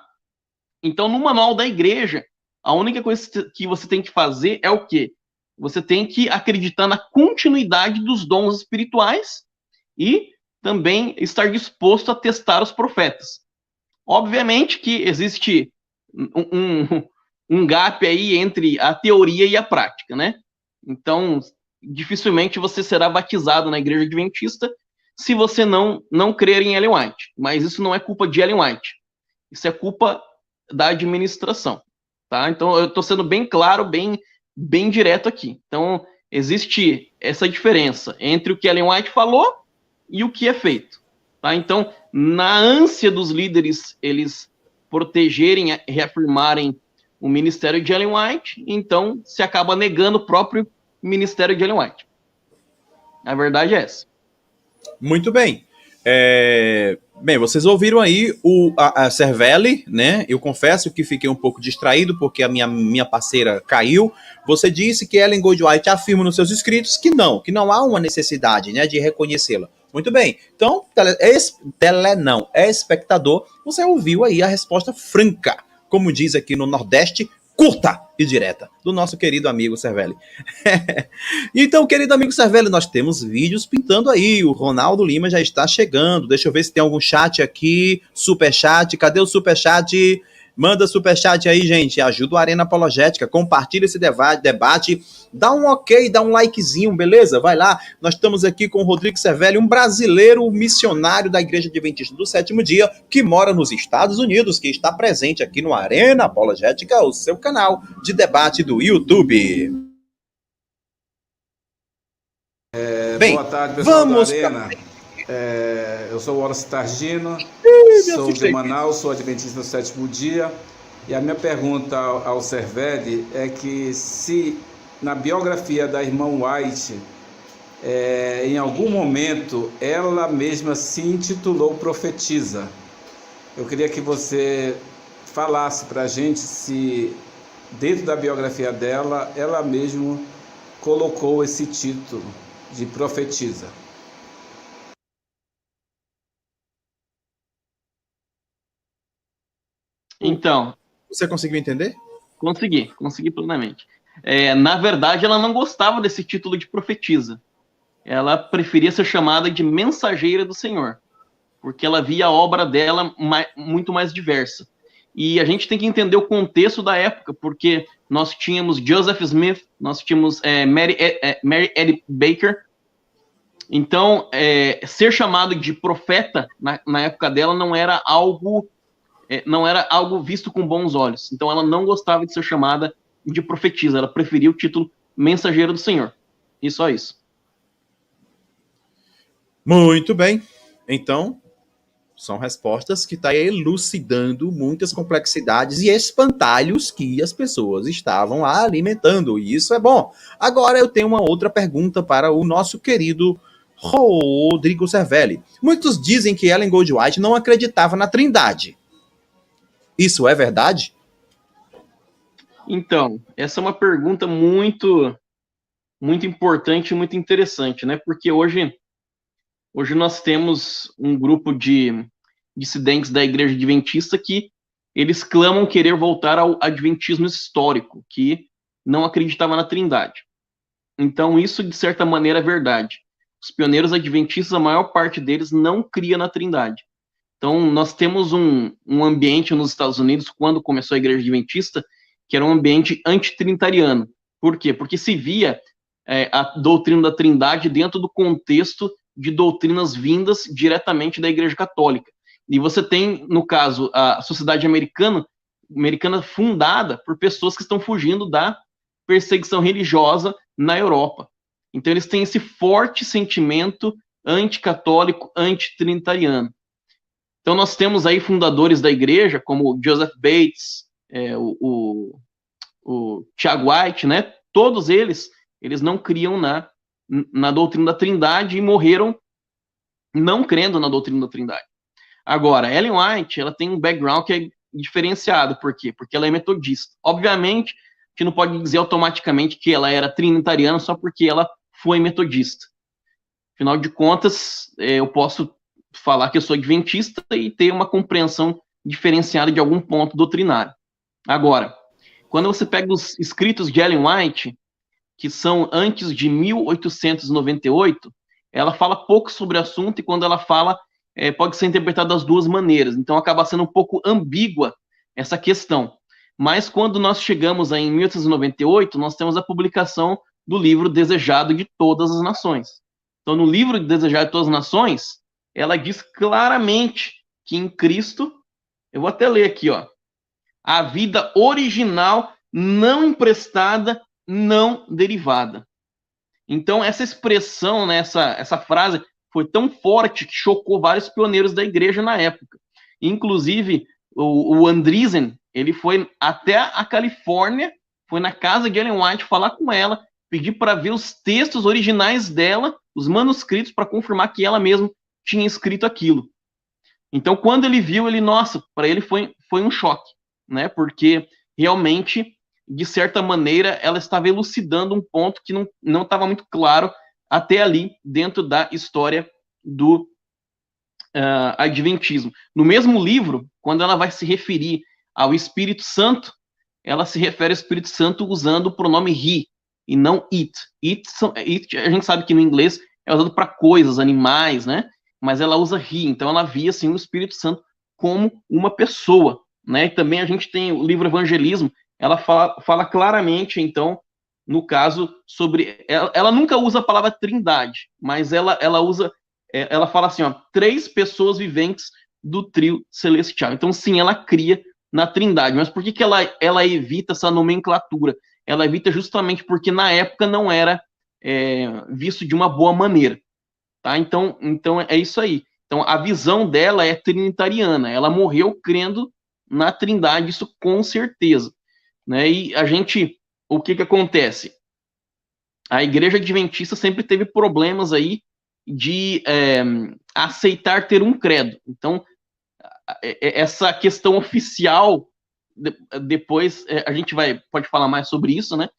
Então, no manual da igreja, a única coisa que você tem que fazer é o quê? Você tem que acreditar na continuidade dos dons espirituais e também estar disposto a testar os profetas. Obviamente que existe um gap aí entre a teoria e a prática, né? Então, dificilmente você será batizado na igreja adventista se você não crer em Ellen White. Mas isso não é culpa de Ellen White. Isso é culpa da administração, tá? Então, eu estou sendo bem claro, bem direto aqui. Então, existe essa diferença entre o que Ellen White falou e o que é feito, tá? Então, na ânsia dos líderes, eles protegerem, reafirmarem o ministério de Ellen White, então se acaba negando o próprio ministério de Ellen White. A verdade é essa.
Muito bem. Bem, vocês ouviram aí a Cervelli, né? Eu confesso que fiquei um pouco distraído porque a minha parceira caiu. Você disse que Ellen Goldwhite afirma nos seus escritos que não há uma necessidade, né, de reconhecê-la. Muito bem. Então, espectador, você ouviu aí a resposta franca, como diz aqui no Nordeste, curta e direta, do nosso querido amigo Cervelli. Então, querido amigo Cervelli, nós temos vídeos pintando aí. O Ronaldo Lima já está chegando. Deixa eu ver se tem algum chat aqui. Superchat. Cadê o superchat? Manda superchat aí, gente. Ajuda o Arena Apologética. Compartilha esse debate. Dá um ok, dá um likezinho, beleza? Vai lá. Nós estamos aqui com o Rodrigo Cervelli, um brasileiro missionário da Igreja Adventista do Sétimo Dia, que mora nos Estados Unidos, que está presente aqui no Arena Apologética, o seu canal de debate do YouTube. Bem,
boa tarde, pessoal
vamos
da Arena. Eu sou o Wallace Targino, sou de Manaus, sou adventista do Sétimo Dia. E a minha pergunta ao Cervelli é que se na biografia da irmã White, em algum momento, ela mesma se intitulou profetisa. Eu queria que você falasse para a gente se, dentro da biografia dela, ela mesma colocou esse título de profetisa.
Então,
você conseguiu entender?
Consegui plenamente. Na verdade, ela não gostava desse título de profetisa. Ela preferia ser chamada de mensageira do Senhor, porque ela via a obra dela muito mais diversa. E a gente tem que entender o contexto da época, porque nós tínhamos Joseph Smith, nós tínhamos Mary Edith Baker. Então, ser chamado de profeta na época dela não era algo visto com bons olhos. Então, ela não gostava de ser chamada de profetisa. Ela preferia o título mensageira do Senhor. E só isso.
Muito bem. Então, são respostas que estão elucidando muitas complexidades e espantalhos que as pessoas estavam alimentando. E isso é bom. Agora eu tenho uma outra pergunta para o nosso querido Rodrigo Cervelli. Muitos dizem que Ellen Goldwhite não acreditava na Trindade. Isso é verdade?
Então, essa é uma pergunta muito importante e muito interessante, né? Porque hoje nós temos um grupo de dissidentes da Igreja Adventista que eles clamam querer voltar ao adventismo histórico, que não acreditava na Trindade. Então, isso, de certa maneira, é verdade. Os pioneiros adventistas, a maior parte deles não cria na Trindade. Então, nós temos um ambiente nos Estados Unidos, quando começou a Igreja Adventista, que era um ambiente antitrinitariano. Por quê? Porque se via a doutrina da Trindade dentro do contexto de doutrinas vindas diretamente da Igreja Católica. E você tem, no caso, a sociedade americana fundada por pessoas que estão fugindo da perseguição religiosa na Europa. Então, eles têm esse forte sentimento anticatólico, antitrinitariano. Então nós temos aí fundadores da igreja, como Joseph Bates, o Tiago White, né? Todos eles não criam na doutrina da Trindade e morreram não crendo na doutrina da Trindade. Agora, Ellen White, ela tem um background que é diferenciado. Por quê? Porque ela é metodista. Obviamente, a gente não pode dizer automaticamente que ela era trinitariana só porque ela foi metodista. Afinal de contas, eu posso falar que eu sou adventista e ter uma compreensão diferenciada de algum ponto doutrinário. Agora, quando você pega os escritos de Ellen White, que são antes de 1898, ela fala pouco sobre o assunto e quando ela fala, pode ser interpretada das duas maneiras. Então, acaba sendo um pouco ambígua essa questão. Mas, quando nós chegamos em 1898, nós temos a publicação do livro Desejado de Todas as Nações. Então, no livro Desejado de Todas as Nações, ela diz claramente que em Cristo, eu vou até ler aqui, ó, a vida original, não emprestada, não derivada. Então, essa expressão, né, essa frase foi tão forte que chocou vários pioneiros da igreja na época. Inclusive, o Andreessen, ele foi até a Califórnia, foi na casa de Ellen White falar com ela, pedir para ver os textos originais dela, os manuscritos, para confirmar que ela mesma tinha escrito aquilo. Então, quando ele viu, nossa, para ele foi um choque, né? Porque realmente, de certa maneira, ela estava elucidando um ponto que não estava muito claro até ali dentro da história do Adventismo. No mesmo livro, quando ela vai se referir ao Espírito Santo, ela se refere ao Espírito Santo usando o pronome he e não it. It a gente sabe que no inglês é usado para coisas, animais, né? Mas ela usa he, então ela via assim, o Espírito Santo como uma pessoa, né? E também a gente tem o livro Evangelismo, ela fala claramente, então, no caso, sobre... Ela nunca usa a palavra trindade, mas ela fala assim, ó, 3 pessoas viventes do trio celestial. Então, sim, ela cria na trindade. Mas por que ela evita essa nomenclatura? Ela evita justamente porque na época não era visto de uma boa maneira. Tá? Então é isso aí. Então, a visão dela é trinitariana. Ela morreu crendo na trindade, isso com certeza. Né? E o que acontece? A igreja adventista sempre teve problemas aí de aceitar ter um credo. Então, essa questão oficial, depois a gente pode falar mais sobre isso, né?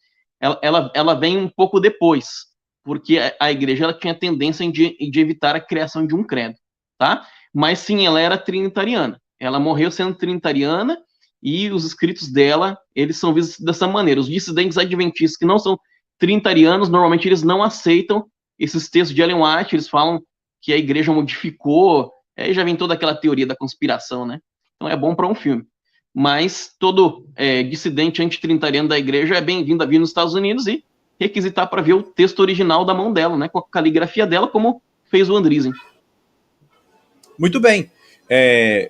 Ela vem um pouco depois, porque a igreja ela tinha tendência de evitar a criação de um credo, tá? Mas sim, ela era trinitariana. Ela morreu sendo trinitariana e os escritos dela, eles são vistos dessa maneira. Os dissidentes adventistas que não são trinitarianos, normalmente eles não aceitam esses textos de Ellen White, eles falam que a igreja modificou, aí já vem toda aquela teoria da conspiração, né? Então é bom para um filme. Mas todo dissidente antitrinitariano da igreja é bem-vindo a vir nos Estados Unidos e requisitar para ver o texto original da mão dela, né? Com a caligrafia dela, como fez o Andreessen.
Muito bem.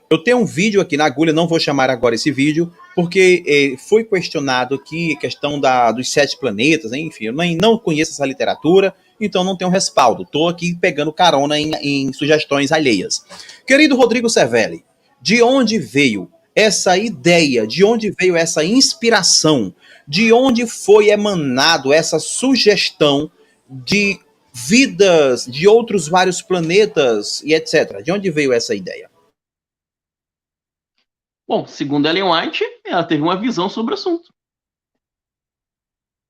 Eu tenho um vídeo aqui na agulha, não vou chamar agora esse vídeo, porque foi questionado aqui a questão dos 7 planetas, enfim, eu não conheço essa literatura, então não tenho respaldo. Estou aqui pegando carona em sugestões alheias. Querido Rodrigo Cervelli, de onde veio essa ideia, de onde veio essa inspiração, de onde foi emanado essa sugestão de vidas de outros vários planetas e etc. De onde veio essa ideia?
Bom, segundo Ellen White, ela teve uma visão sobre o assunto.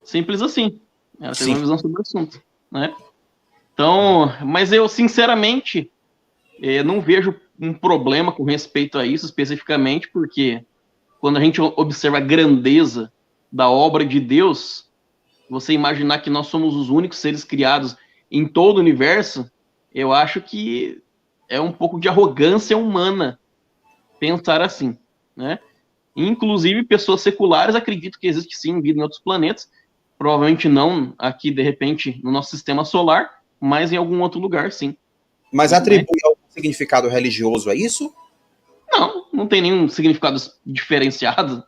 Simples assim. Ela teve uma visão sobre o assunto, né? Então, mas eu, sinceramente, não vejo um problema com respeito a isso especificamente, porque quando a gente observa a grandeza da obra de Deus, você imaginar que nós somos os únicos seres criados em todo o universo, eu acho que é um pouco de arrogância humana pensar assim, né? Inclusive, pessoas seculares acreditam que existe sim vida em outros planetas, provavelmente não aqui, de repente, no nosso sistema solar, mas em algum outro lugar, sim.
Mas atribui algum significado religioso a isso?
Não tem nenhum significado diferenciado.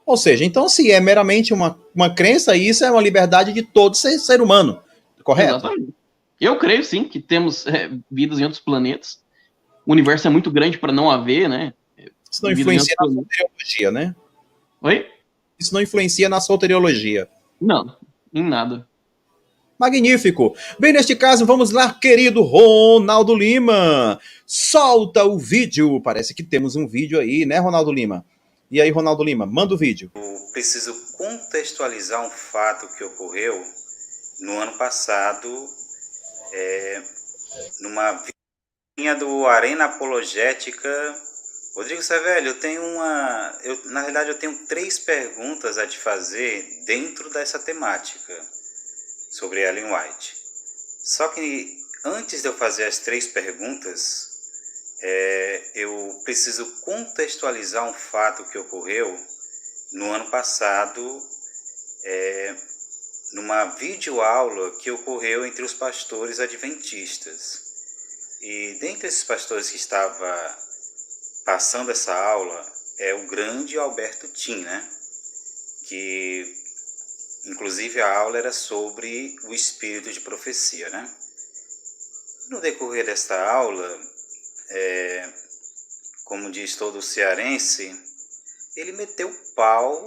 Ou seja, então se é meramente uma crença, isso é uma liberdade de todo ser humano, correto?
Exatamente. Eu creio sim que temos vidas em outros planetas. o universo é muito grande para não haver, né?
Isso não influencia na soteriologia, né?
Oi?
Isso não influencia na soteriologia.
Não, em nada.
Magnífico. Bem, neste caso, vamos lá, querido Ronaldo Lima. Solta o vídeo. Parece que temos um vídeo aí, né, Ronaldo Lima? E aí, Ronaldo Lima, manda o vídeo.
Eu preciso contextualizar um fato que ocorreu no ano passado, numa vinha do Arena Apologética. Rodrigo Cervelli, na realidade eu tenho 3 perguntas a te fazer dentro dessa temática sobre Ellen White. Só que antes de eu fazer as 3 perguntas, eu preciso contextualizar um fato que ocorreu no ano passado, numa videoaula que ocorreu entre os pastores adventistas. E dentre esses pastores que estava passando essa aula é o grande Alberto Tim, né? Que inclusive a aula era sobre o espírito de profecia, né? No decorrer desta aula, como diz todo cearense, ele meteu pau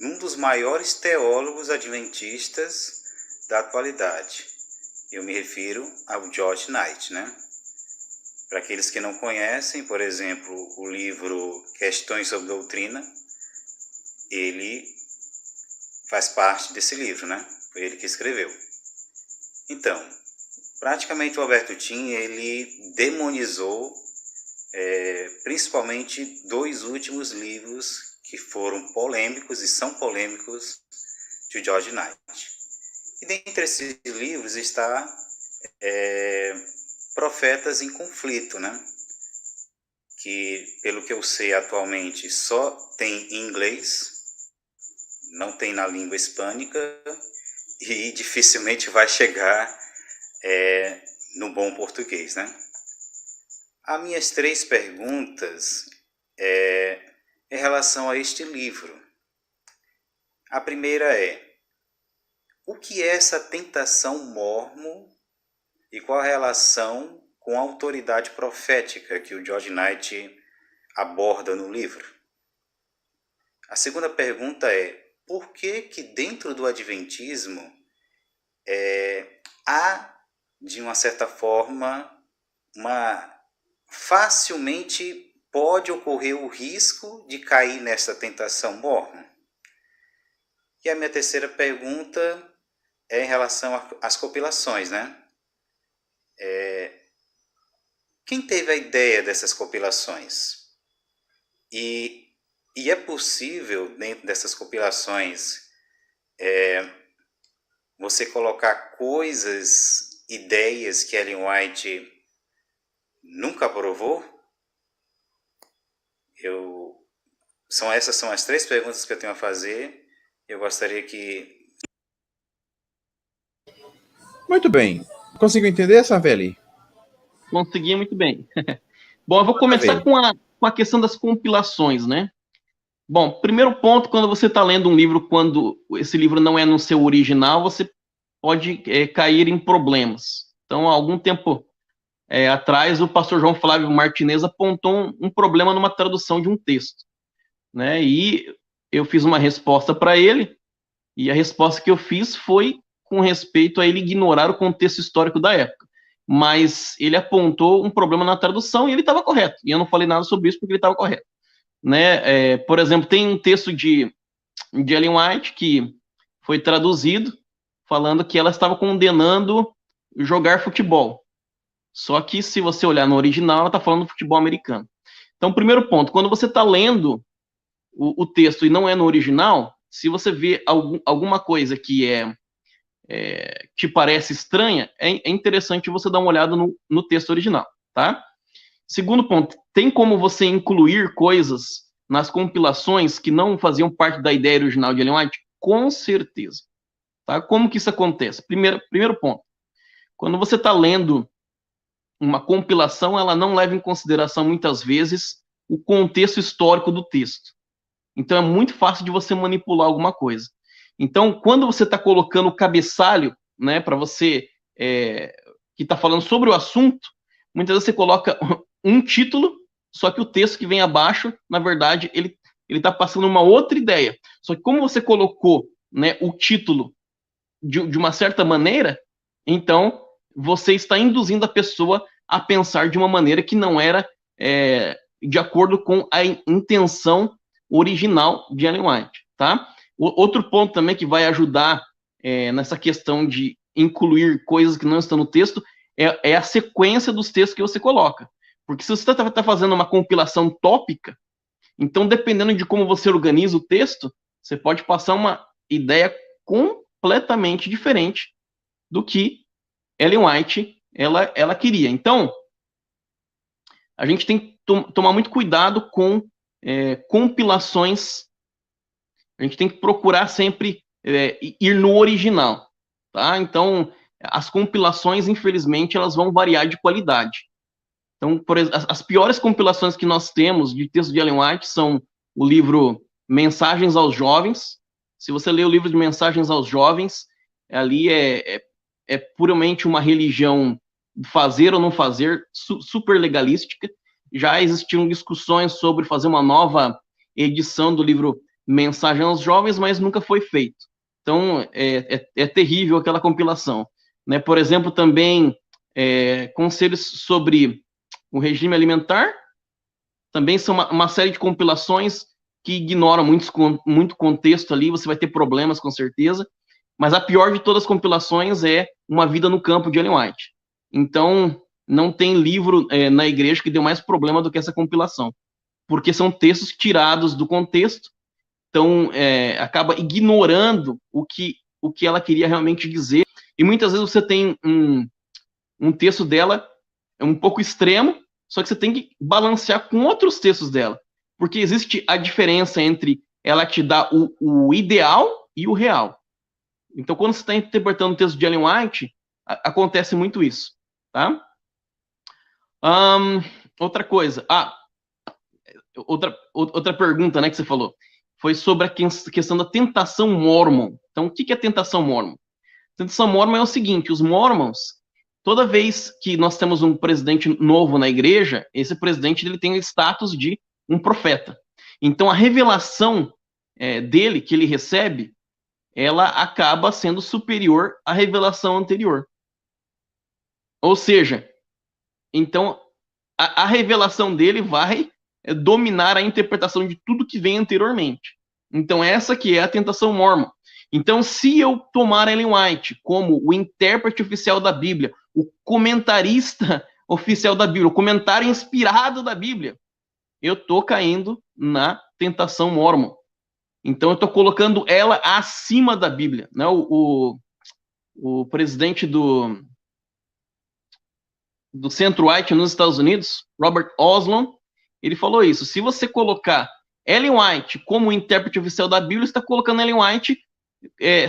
num dos maiores teólogos adventistas da atualidade. Eu me refiro ao George Knight, né? Para aqueles que não conhecem, por exemplo, o livro Questões sobre Doutrina, ele faz parte desse livro, né? Foi ele que escreveu. Então, praticamente o Alberto Tim, ele demonizou principalmente 2 últimos livros que foram polêmicos e são polêmicos de George Knight. E dentre esses livros está Profetas em Conflito, né? Que, pelo que eu sei atualmente, só tem em inglês, não tem na língua hispânica e dificilmente vai chegar no bom português, né? As minhas 3 perguntas em relação a este livro. A primeira é: o que é essa tentação mormon e qual a relação com a autoridade profética que o George Knight aborda no livro? A segunda pergunta é: por que dentro do Adventismo há, de uma certa forma, facilmente pode ocorrer o risco de cair nessa tentação mormon? E a minha terceira pergunta é em relação às compilações, né? Quem teve a ideia dessas compilações? E é possível, dentro dessas compilações, você colocar coisas, ideias que Ellen White nunca aprovou? Essas são as 3 perguntas que eu tenho a fazer. Eu gostaria que...
Muito bem. Conseguiu entender, Cervelli?
Consegui muito bem. Bom, eu vou começar com a questão das compilações, né? Bom, primeiro ponto, quando você está lendo um livro, quando esse livro não é no seu original, você pode cair em problemas. Então, há algum tempo atrás, o pastor João Flávio Martinez apontou um problema numa tradução de um texto, né? E eu fiz uma resposta para ele, e a resposta que eu fiz foi com respeito a ele ignorar o contexto histórico da época. Mas ele apontou um problema na tradução e ele estava correto. E eu não falei nada sobre isso porque ele estava correto, né? Por exemplo, tem um texto de Ellen White que foi traduzido falando que ela estava condenando jogar futebol. Só que se você olhar no original, ela está falando do futebol americano. Então, primeiro ponto, quando você está lendo o texto e não é no original, se você vê alguma coisa que te parece estranha, é interessante você dar uma olhada no texto original, tá? Segundo ponto, tem como você incluir coisas nas compilações que não faziam parte da ideia original de Ellen White? Com certeza. Tá? Como que isso acontece? Primeiro ponto, quando você está lendo uma compilação, ela não leva em consideração, muitas vezes, o contexto histórico do texto. Então, é muito fácil de você manipular alguma coisa. Então, quando você está colocando o cabeçalho, né, para você que está falando sobre o assunto, muitas vezes você coloca um título, só que o texto que vem abaixo, na verdade, ele está passando uma outra ideia. Só que como você colocou, né, o título de uma certa maneira, então você está induzindo a pessoa a pensar de uma maneira que não era de acordo com a intenção original de Ellen White, tá? Outro ponto também que vai ajudar nessa questão de incluir coisas que não estão no texto é a sequência dos textos que você coloca. Porque se você está fazendo uma compilação tópica, então, dependendo de como você organiza o texto, você pode passar uma ideia completamente diferente do que Ellen White ela queria. Então, a gente tem que tomar muito cuidado com compilações. A gente tem que procurar sempre ir no original, tá? Então, as compilações, infelizmente, elas vão variar de qualidade. Então, por exemplo, as piores compilações que nós temos de texto de Ellen White são o livro Mensagens aos Jovens. Se você ler o livro de Mensagens aos Jovens, ali é puramente uma religião fazer ou não fazer, super legalística. Já existiam discussões sobre fazer uma nova edição do livro Mensagem aos Jovens, mas nunca foi feito. Então, é terrível aquela compilação. Né? Por exemplo, também conselhos sobre o regime alimentar, também são uma série de compilações que ignoram muito contexto ali, você vai ter problemas com certeza, mas a pior de todas as compilações é Uma Vida no Campo, de Ellen White. Então, não tem livro na igreja que deu mais problema do que essa compilação, porque são textos tirados do contexto, então acaba ignorando o que ela queria realmente dizer, e muitas vezes você tem um texto dela um pouco extremo, só que você tem que balancear com outros textos dela, porque existe a diferença entre ela te dar o ideal e o real. Então, quando você está interpretando o texto de Ellen White, acontece muito isso, tá? Outra coisa, outra pergunta, né, que você falou, foi sobre a questão da tentação mormon. Então, o que é tentação mormon? Tentação mormon é o seguinte: os mormons, toda vez que nós temos um presidente novo na igreja, esse presidente ele tem o status de um profeta. Então, a revelação dele, que ele recebe, ela acaba sendo superior à revelação anterior. Ou seja, então, a revelação dele vai dominar a interpretação de tudo que vem anteriormente. Então, essa que é a tentação mormon. Então, se eu tomar Ellen White como o intérprete oficial da Bíblia, o comentarista oficial da Bíblia, o comentário inspirado da Bíblia, eu estou caindo na tentação mormon. Então, eu estou colocando ela acima da Bíblia. Né? O presidente do Centro White nos Estados Unidos, Robert Oslon, ele falou isso: se você colocar Ellen White como intérprete oficial da Bíblia, você está colocando Ellen White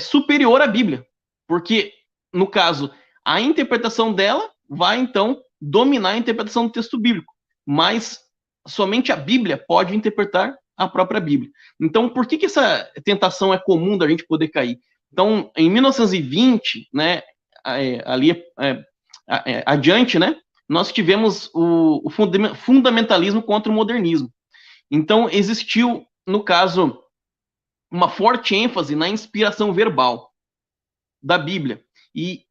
superior à Bíblia, porque, no caso, a interpretação dela vai, então, dominar a interpretação do texto bíblico, mas somente a Bíblia pode interpretar a própria Bíblia. Então, por que essa tentação é comum da gente poder cair? Então, em 1920, né, ali adiante, né, nós tivemos o fundamentalismo contra o modernismo. Então, existiu, no caso, uma forte ênfase na inspiração verbal da Bíblia. E,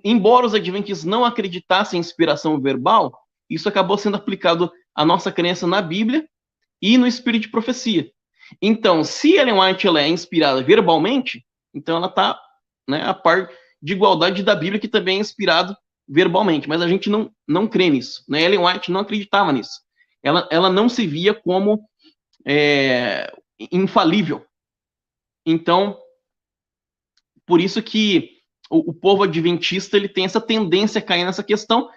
embora os adventistas não acreditassem em inspiração verbal, isso acabou sendo aplicado à nossa crença na Bíblia e no espírito de profecia. Então, se Ellen White ela é inspirada verbalmente, então ela está, né, a par de igualdade da Bíblia, que também é inspirado verbalmente, mas a gente não crê nisso. Né? Ellen White não acreditava nisso. Ela não se via como infalível. Então, por isso que o povo adventista ele tem essa tendência a cair nessa questão,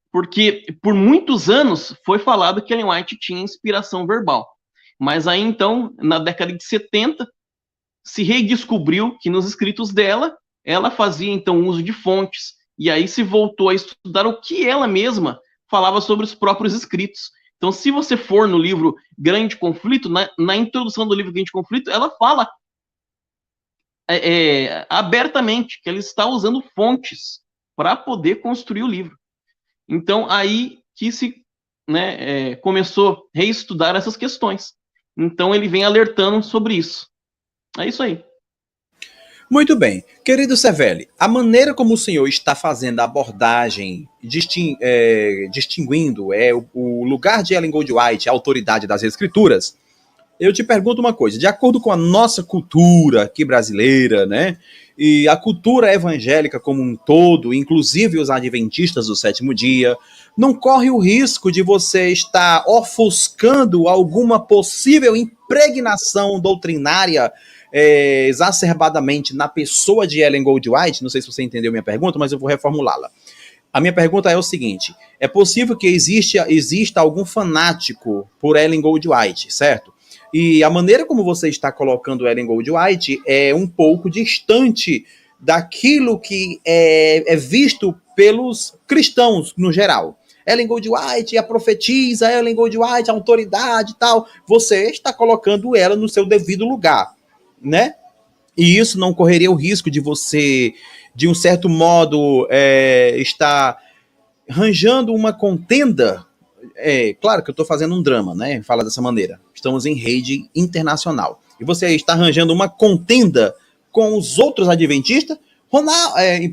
porque por muitos anos foi falado que Ellen White tinha inspiração verbal. Mas aí, então, na década de 70, se redescobriu que nos escritos dela, ela fazia, então, uso de fontes, e aí se voltou a estudar o que ela mesma falava sobre os próprios escritos. Então, se você for no livro Grande Conflito, na introdução do livro Grande Conflito, ela fala abertamente que ela está usando fontes para poder construir o livro. Então, aí que se né, começou a reestudar essas questões. Então ele vem alertando sobre isso. É isso aí.
Muito bem. Querido Cervelli, a maneira como o senhor está fazendo a abordagem, distinguindo o lugar de Ellen Goldwhite, a autoridade das escrituras, eu te pergunto uma coisa. De acordo com a nossa cultura aqui brasileira, né, e a cultura evangélica como um todo, inclusive os adventistas do sétimo dia, não corre o risco de você estar ofuscando alguma possível impregnação doutrinária exacerbadamente na pessoa de Ellen Goldwhite? Não sei se você entendeu minha pergunta, mas eu vou reformulá-la. A minha pergunta é o seguinte: é possível que exista algum fanático por Ellen Goldwhite, certo? E a maneira como você está colocando Ellen Goldwhite é um pouco distante daquilo que é visto pelos cristãos no geral. Ellen Goldwhite, a profetisa, Ellen Goldwhite, a autoridade e tal. Você está colocando ela no seu devido lugar, né? E isso não correria o risco de você, de um certo modo, estar arranjando uma contenda. Claro que eu estou fazendo um drama, né? Fala dessa maneira. Estamos em rede internacional. E você está arranjando uma contenda com os outros adventistas.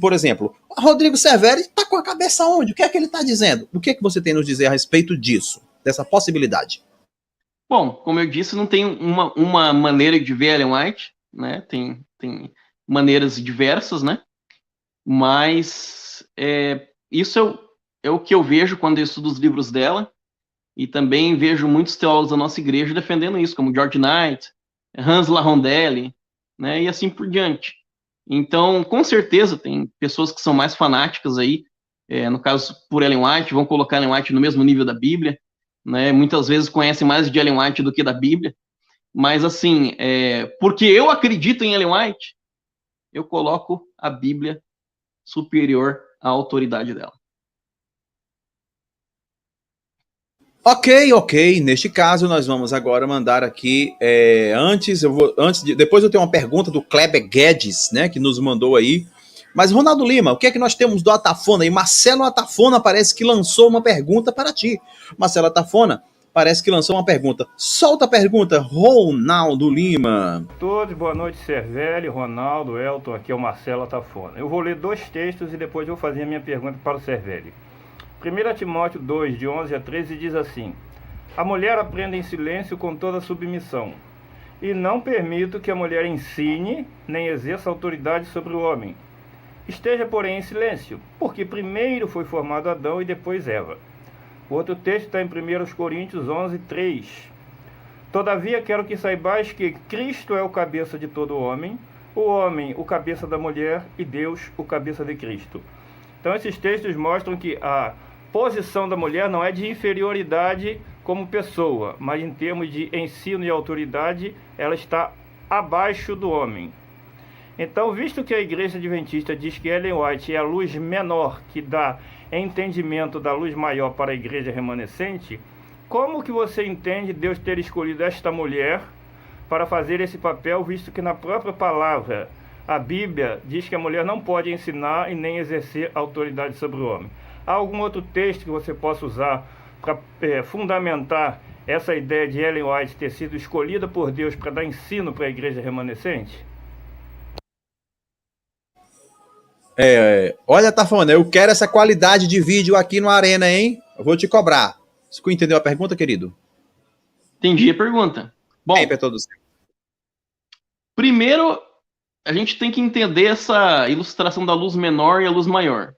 Por exemplo, Rodrigo Cervelli está com a cabeça onde? O que é que ele está dizendo? O que é que você tem a nos dizer a respeito disso, dessa possibilidade?
Bom, como eu disse, não tem uma maneira de ver Ellen White, né? Tem maneiras diversas, né? Mas isso é o que eu vejo quando eu estudo os livros dela, e também vejo muitos teólogos da nossa igreja defendendo isso, como George Knight, Hans LaRondelle, né? E assim por diante. Então, com certeza, tem pessoas que são mais fanáticas aí, no caso, por Ellen White, vão colocar Ellen White no mesmo nível da Bíblia, né? Muitas vezes conhecem mais de Ellen White do que da Bíblia, mas assim, porque eu acredito em Ellen White, eu coloco a Bíblia superior à autoridade dela.
Ok. Neste caso, nós vamos agora mandar aqui. Depois eu tenho uma pergunta do Kleber Guedes, né, que nos mandou aí. Mas, Ronaldo Lima, o que é que nós temos do Atafona? E Marcelo Atafona parece que lançou uma pergunta para ti. Marcelo Atafona parece que lançou uma pergunta. Solta a pergunta, Ronaldo Lima.
Todos, boa noite, Cervelli, Ronaldo, Elton, aqui é o Marcelo Atafona. Eu vou ler 2 textos e depois eu vou fazer a minha pergunta para o Cervelli. 1 Timóteo 2, de 11 a 13, diz assim: a mulher aprenda em silêncio com toda submissão, e não permito que a mulher ensine, nem exerça autoridade sobre o homem. Esteja, porém, em silêncio, porque primeiro foi formado Adão e depois Eva. O outro texto está em 1 Coríntios 11, 3. Todavia quero que saibais que Cristo é o cabeça de todo homem, o homem o cabeça da mulher e Deus o cabeça de Cristo. Então esses textos mostram que a posição da mulher não é de inferioridade como pessoa, mas em termos de ensino e autoridade, ela está abaixo do homem. Então, visto que a Igreja Adventista diz que Ellen White é a luz menor que dá entendimento da luz maior para a Igreja remanescente, como que você entende Deus ter escolhido esta mulher para fazer esse papel, visto que na própria palavra, a Bíblia diz que a mulher não pode ensinar e nem exercer autoridade sobre o homem? Há algum outro texto que você possa usar para fundamentar essa ideia de Ellen White ter sido escolhida por Deus para dar ensino para a igreja remanescente?
Olha, Tafona, eu quero essa qualidade de vídeo aqui no Arena, hein? Eu vou te cobrar. Você entendeu a pergunta, querido?
Entendi a pergunta. Bom, primeiro, a gente tem que entender essa ilustração da luz menor e a luz maior,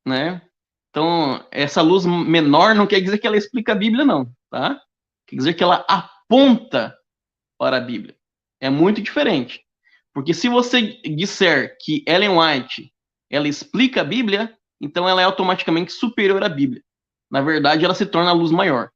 né? Então, essa luz menor não quer dizer que ela explica a Bíblia, não, tá? Quer dizer que ela aponta para a Bíblia. É muito diferente. Porque se você disser que Ellen White, ela explica a Bíblia, então ela é automaticamente superior à Bíblia. Na verdade, ela se torna a luz maior.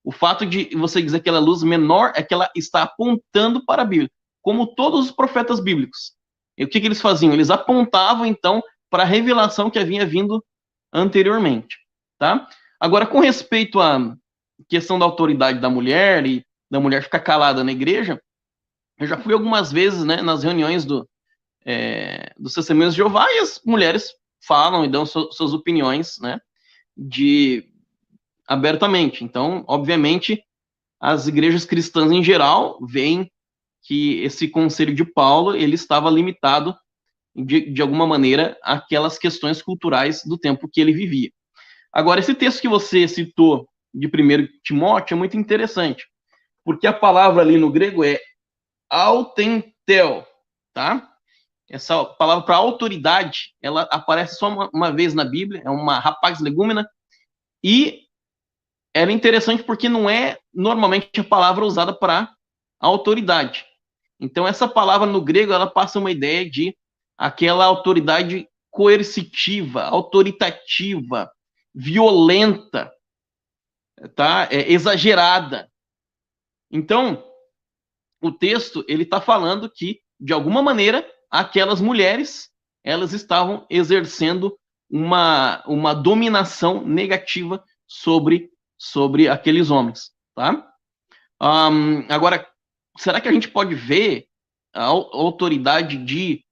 O fato de você dizer que ela é luz menor é que ela está apontando para a Bíblia, como todos os profetas bíblicos. E o que eles faziam? Eles apontavam, então, para a revelação que havia vindo anteriormente, tá? Agora, com respeito à questão da autoridade da mulher e da mulher ficar calada na igreja, eu já fui algumas vezes, né, nas reuniões dos Testemunhas de Jeová, e as mulheres falam e dão suas opiniões, né, abertamente. Então, obviamente, as igrejas cristãs em geral veem que esse conselho de Paulo ele estava limitado de alguma maneira àquelas questões culturais do tempo que ele vivia. Agora, esse texto que você citou de 1 Timóteo é muito interessante, porque a palavra ali no grego é autentel, tá? Essa palavra para autoridade, ela aparece só uma vez na Bíblia, é uma rapaz legúmena, e ela é interessante porque não é normalmente a palavra usada para autoridade. Então, essa palavra no grego, ela passa uma ideia de aquela autoridade coercitiva, autoritativa, violenta, tá? Exagerada. Então, o texto, ele está falando que, de alguma maneira, aquelas mulheres, elas estavam exercendo uma dominação negativa sobre aqueles homens, tá? Agora, será que a gente pode ver a autoridade de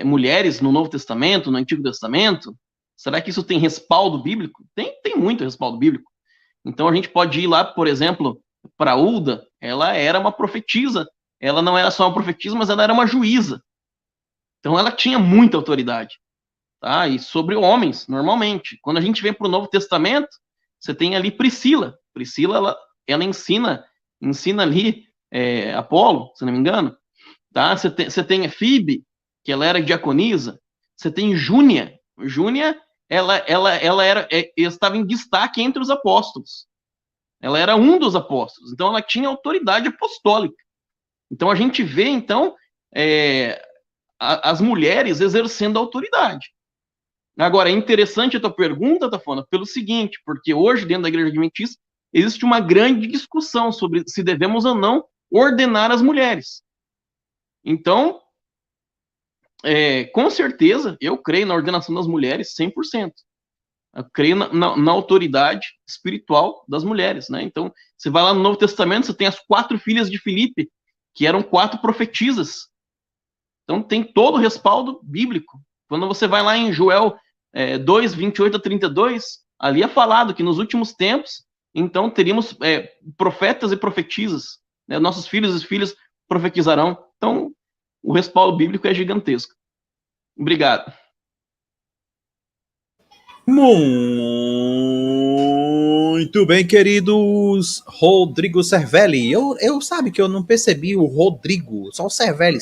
mulheres no Novo Testamento, no Antigo Testamento? Será que isso tem respaldo bíblico? Tem muito respaldo bíblico. Então, a gente pode ir lá, por exemplo, para Ulda, ela era uma profetisa. Ela não era só uma profetisa, mas ela era uma juíza. Então, ela tinha muita autoridade. Tá? E sobre homens, normalmente. Quando a gente vem para o Novo Testamento, você tem ali Priscila. Priscila, ela ensina ali Apolo, se não me engano. Tá? Você tem Fibe, que ela era diaconisa. Você tem Júnia. Júnia, ela estava em destaque entre os apóstolos. Ela era um dos apóstolos. Então, ela tinha autoridade apostólica. Então, a gente vê, então, as mulheres exercendo autoridade. Agora, é interessante a tua pergunta, Tafona, pelo seguinte, porque hoje, dentro da Igreja Adventista, existe uma grande discussão sobre se devemos ou não ordenar as mulheres. Então, com certeza, eu creio na ordenação das mulheres 100%. Eu creio na autoridade espiritual das mulheres, né? Então, você vai lá no Novo Testamento, você tem as 4 filhas de Filipe, que eram 4 profetisas. Então, tem todo o respaldo bíblico. Quando você vai lá em Joel 2, 28 a 32, ali é falado que nos últimos tempos, então, teríamos profetas e profetisas. Né? Nossos filhos e filhas profetizarão. Então, o respaldo bíblico é gigantesco. Obrigado.
Muito bem, queridos. Rodrigo Cervelli. Eu sabe que eu não percebi o Rodrigo, só o Cervelli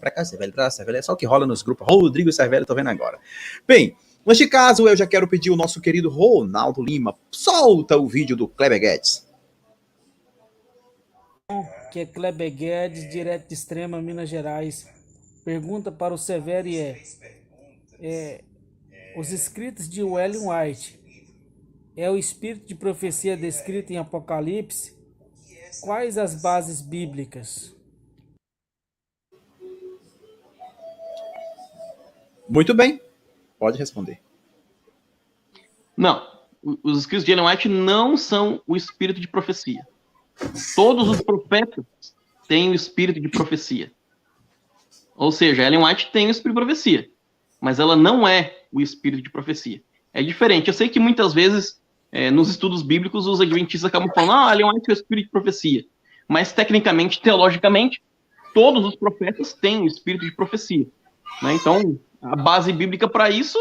pra cá, Cervelli pra lá, Cervelli, é só o que rola nos grupos. Rodrigo Cervelli, tô vendo agora. Bem, neste caso, eu já quero pedir o nosso querido Ronaldo Lima. Solta o vídeo do Kleber Guedes.
Que é Kleber Guedes, direto de Extrema, Minas Gerais. Pergunta para o Cervelli os escritos de Ellen White é o espírito de profecia descrito em Apocalipse? Quais as bases bíblicas?
Muito bem, pode responder.
Não, os escritos de Ellen White não são o espírito de profecia. Todos os profetas têm o espírito de profecia. Ou seja, Ellen White tem o espírito de profecia, mas ela não é o espírito de profecia. É diferente. Eu sei que muitas vezes, nos estudos bíblicos, os adventistas acabam falando, Ellen White é o espírito de profecia. Mas, tecnicamente, teologicamente, todos os profetas têm o espírito de profecia. Né? Então, a base bíblica para isso,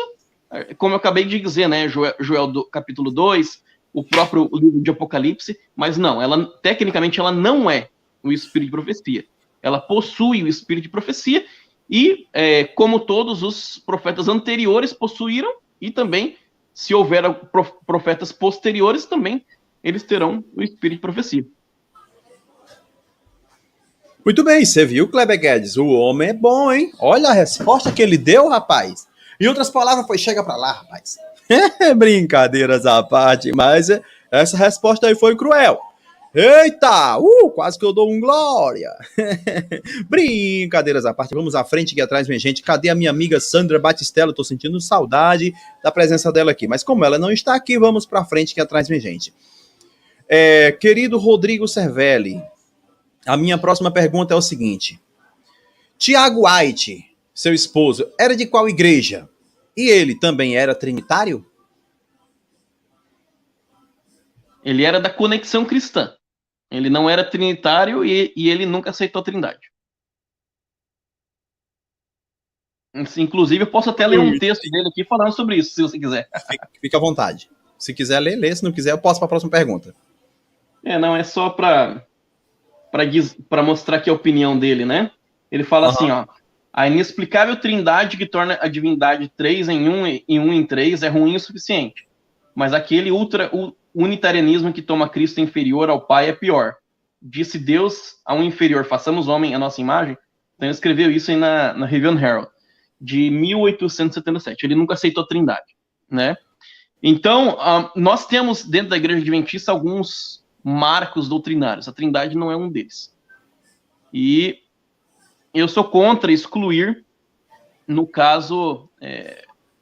como eu acabei de dizer, né? Joel capítulo 2, o próprio livro de Apocalipse, mas não, tecnicamente ela não é o espírito de profecia. Ela possui o espírito de profecia e, como todos os profetas anteriores possuíram, e também, se houver profetas posteriores, também eles terão o espírito de profecia.
Muito bem, você viu, Kleber Guedes? O homem é bom, hein? Olha a resposta que ele deu, rapaz. Em outras palavras, foi chega pra lá, rapaz. Brincadeiras à parte, mas essa resposta aí foi cruel. Eita! Quase que eu dou um glória. Brincadeiras à parte, vamos à frente aqui atrás, minha gente. Cadê a minha amiga Sandra Batistella? Tô sentindo saudade da presença dela aqui. Mas como ela não está aqui, vamos pra frente aqui atrás, minha gente. Querido Rodrigo Cervelli, a minha próxima pergunta é o seguinte. Tiago White, seu esposo, era de qual igreja? E ele também era trinitário?
Ele era da Conexão Cristã. Ele não era trinitário e ele nunca aceitou a Trindade. Inclusive, eu posso até ler um texto dele aqui falando sobre isso, se você quiser.
Fica à vontade. Se quiser ler, lê. Se não quiser, eu posso para a próxima pergunta.
Não, é só para mostrar aqui a opinião dele, né? Ele fala assim, ó: a inexplicável trindade que torna a divindade 3 em 1 e 1 em 3 é ruim o suficiente. Mas aquele unitarianismo que toma Cristo inferior ao Pai é pior. Disse Deus a um inferior: façamos homem à nossa imagem. Então ele escreveu isso aí na Review and Herald, de 1877. Ele nunca aceitou a trindade, né? Então, nós temos dentro da Igreja Adventista alguns marcos doutrinários. A trindade não é um deles. E eu sou contra excluir, no caso,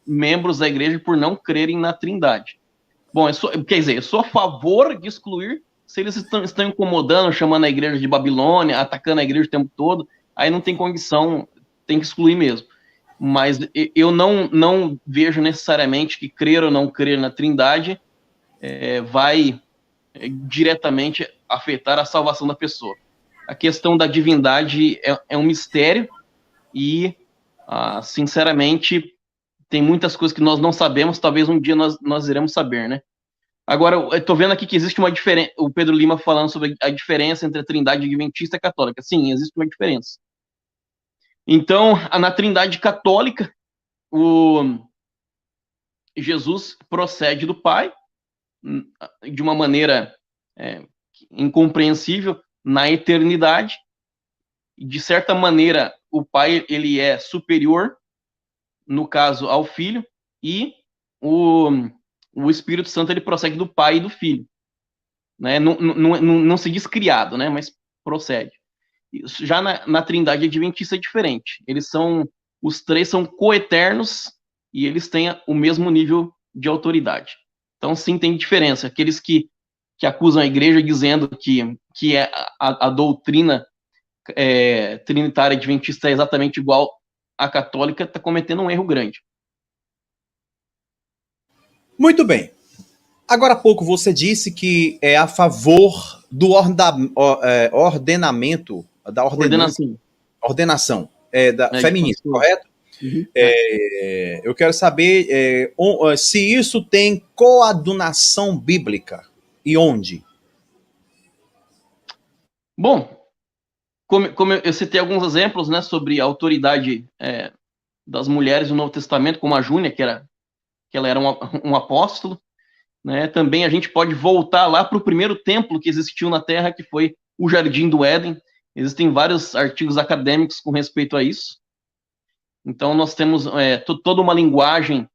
membros da igreja por não crerem na trindade. Bom, eu sou a favor de excluir se eles estão incomodando, chamando a igreja de Babilônia, atacando a igreja o tempo todo, aí não tem condição, tem que excluir mesmo. Mas eu não vejo necessariamente que crer ou não crer na trindade vai diretamente afetar a salvação da pessoa. A questão da divindade é um mistério e, sinceramente, tem muitas coisas que nós não sabemos, talvez um dia nós iremos saber, né? Agora, eu estou vendo aqui que existe uma diferença, o Pedro Lima falando sobre a diferença entre a trindade adventista e católica. Sim, existe uma diferença. Então, na trindade católica, Jesus procede do Pai de uma maneira incompreensível na eternidade. De certa maneira, o Pai ele é superior, no caso, ao Filho, e o Espírito Santo ele procede do Pai e do Filho. Né? Não se diz criado, né? Mas procede. Já na Trindade Adventista é diferente. Os três são coeternos e eles têm o mesmo nível de autoridade. Então, sim, tem diferença. Aqueles que acusam a igreja dizendo que a doutrina trinitária adventista é exatamente igual à católica, está cometendo um erro grande.
Muito bem. Agora há pouco você disse que é a favor do ordenamento, da ordenação feminista, correto? Uhum. Eu quero saber se isso tem coadunação bíblica e onde?
Bom, como eu citei alguns exemplos, né, sobre a autoridade das mulheres no Novo Testamento, como a Júnia, que ela era um apóstolo, né? Também a gente pode voltar lá para o primeiro templo que existiu na Terra, que foi o Jardim do Éden. Existem vários artigos acadêmicos com respeito a isso. Então, nós temos toda uma linguagem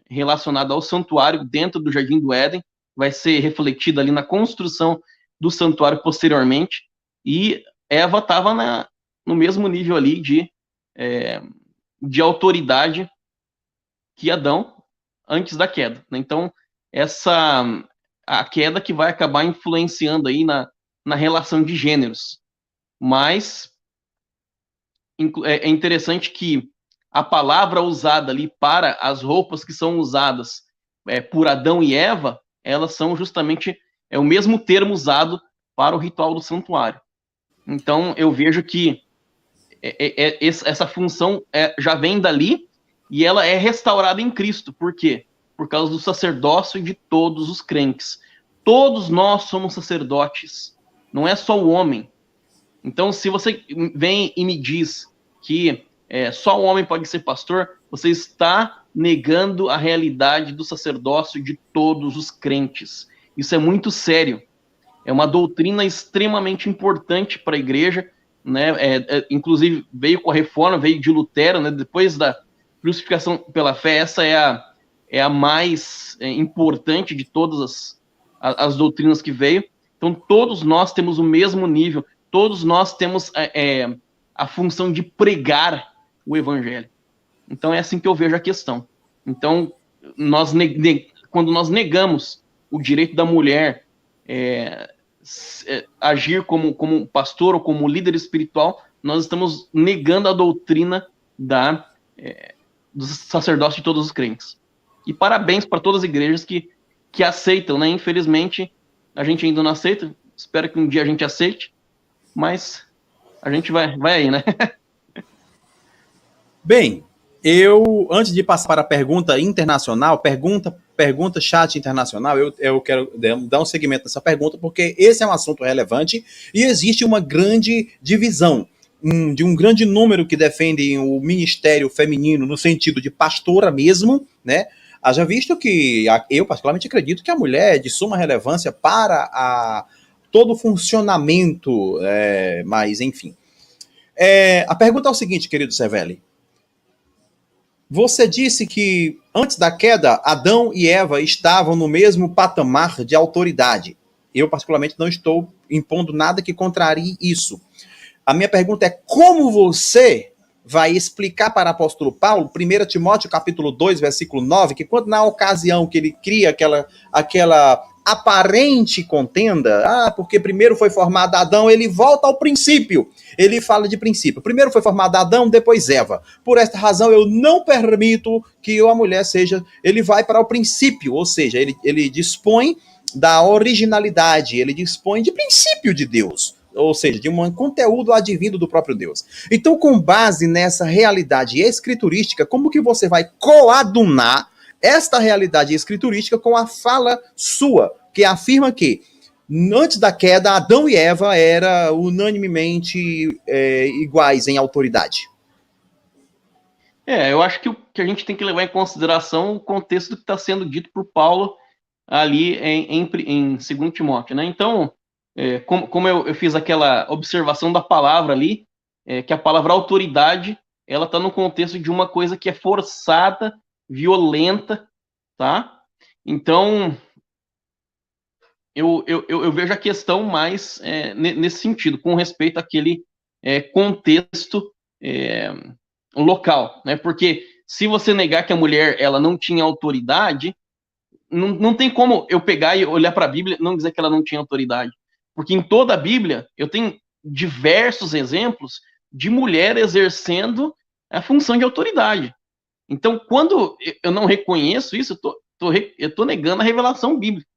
relacionada ao santuário dentro do Jardim do Éden, vai ser refletida ali na construção do santuário posteriormente, e Eva estava no mesmo nível ali de autoridade que Adão antes da queda. Então, a queda que vai acabar influenciando aí na relação de gêneros. Mas é interessante que a palavra usada ali para as roupas que são usadas por Adão e Eva, elas são justamente o mesmo termo usado para o ritual do santuário. Então, eu vejo que essa função já vem dali e ela é restaurada em Cristo. Por quê? Por causa do sacerdócio de todos os crentes. Todos nós somos sacerdotes, não é só o homem. Então, se você vem e me diz que só o homem pode ser pastor, você está negando a realidade do sacerdócio de todos os crentes. Isso é muito sério. É uma doutrina extremamente importante para a igreja, né? Inclusive, veio com a reforma, veio de Lutero, né? Depois da crucificação pela fé, essa é a mais importante de todas as doutrinas que veio. Então, todos nós temos o mesmo nível, todos nós temos a função de pregar o evangelho. Então, é assim que eu vejo a questão. Então, quando nós negamos o direito da mulher agir como pastor ou como líder espiritual, nós estamos negando a doutrina do sacerdócio de todos os crentes. E parabéns para todas as igrejas que aceitam, né? Infelizmente, A gente ainda não aceita. Espero que um dia a gente aceite. Mas a gente vai aí, né?
Bem, antes de passar para a pergunta internacional, pergunta chat internacional, eu quero dar um segmento nessa pergunta, porque esse é um assunto relevante e existe uma grande divisão de um grande número que defendem o ministério feminino no sentido de pastora mesmo, né? Haja visto que eu particularmente acredito que a mulher é de suma relevância para todo o funcionamento, mas enfim. A pergunta é o seguinte, querido Cervelli. Você disse que antes da queda, Adão e Eva estavam no mesmo patamar de autoridade. Eu, particularmente, não estou impondo nada que contrarie isso. A minha pergunta é como você vai explicar para o apóstolo Paulo, 1 Timóteo capítulo 2, versículo 9, que quando na ocasião que ele cria aquela aparente contenda, porque primeiro foi formado Adão, ele volta ao princípio. Ele fala de princípio. Primeiro foi formado Adão, depois Eva. Por esta razão, eu não permito que a mulher seja... Ele vai para o princípio, ou seja, ele dispõe da originalidade, ele dispõe de princípio de Deus, ou seja, de um conteúdo advindo do próprio Deus. Então, com base nessa realidade escriturística, como que você vai coadunar esta realidade escriturística com a fala sua, que afirma que antes da queda, Adão e Eva eram unanimemente iguais em autoridade?
Eu acho que o que a gente tem que levar em consideração o contexto do que está sendo dito por Paulo ali em 2 Timóteo, né? Então, como eu fiz aquela observação da palavra ali, que a palavra autoridade, ela está no contexto de uma coisa que é forçada, violenta, tá? Então, eu vejo a questão mais nesse sentido, com respeito àquele contexto local, né? Porque se você negar que a mulher ela não tinha autoridade, não tem como eu pegar e olhar para a Bíblia e não dizer que ela não tinha autoridade. Porque em toda a Bíblia eu tenho diversos exemplos de mulher exercendo a função de autoridade. Então, quando eu não reconheço isso, eu estou negando a revelação bíblica,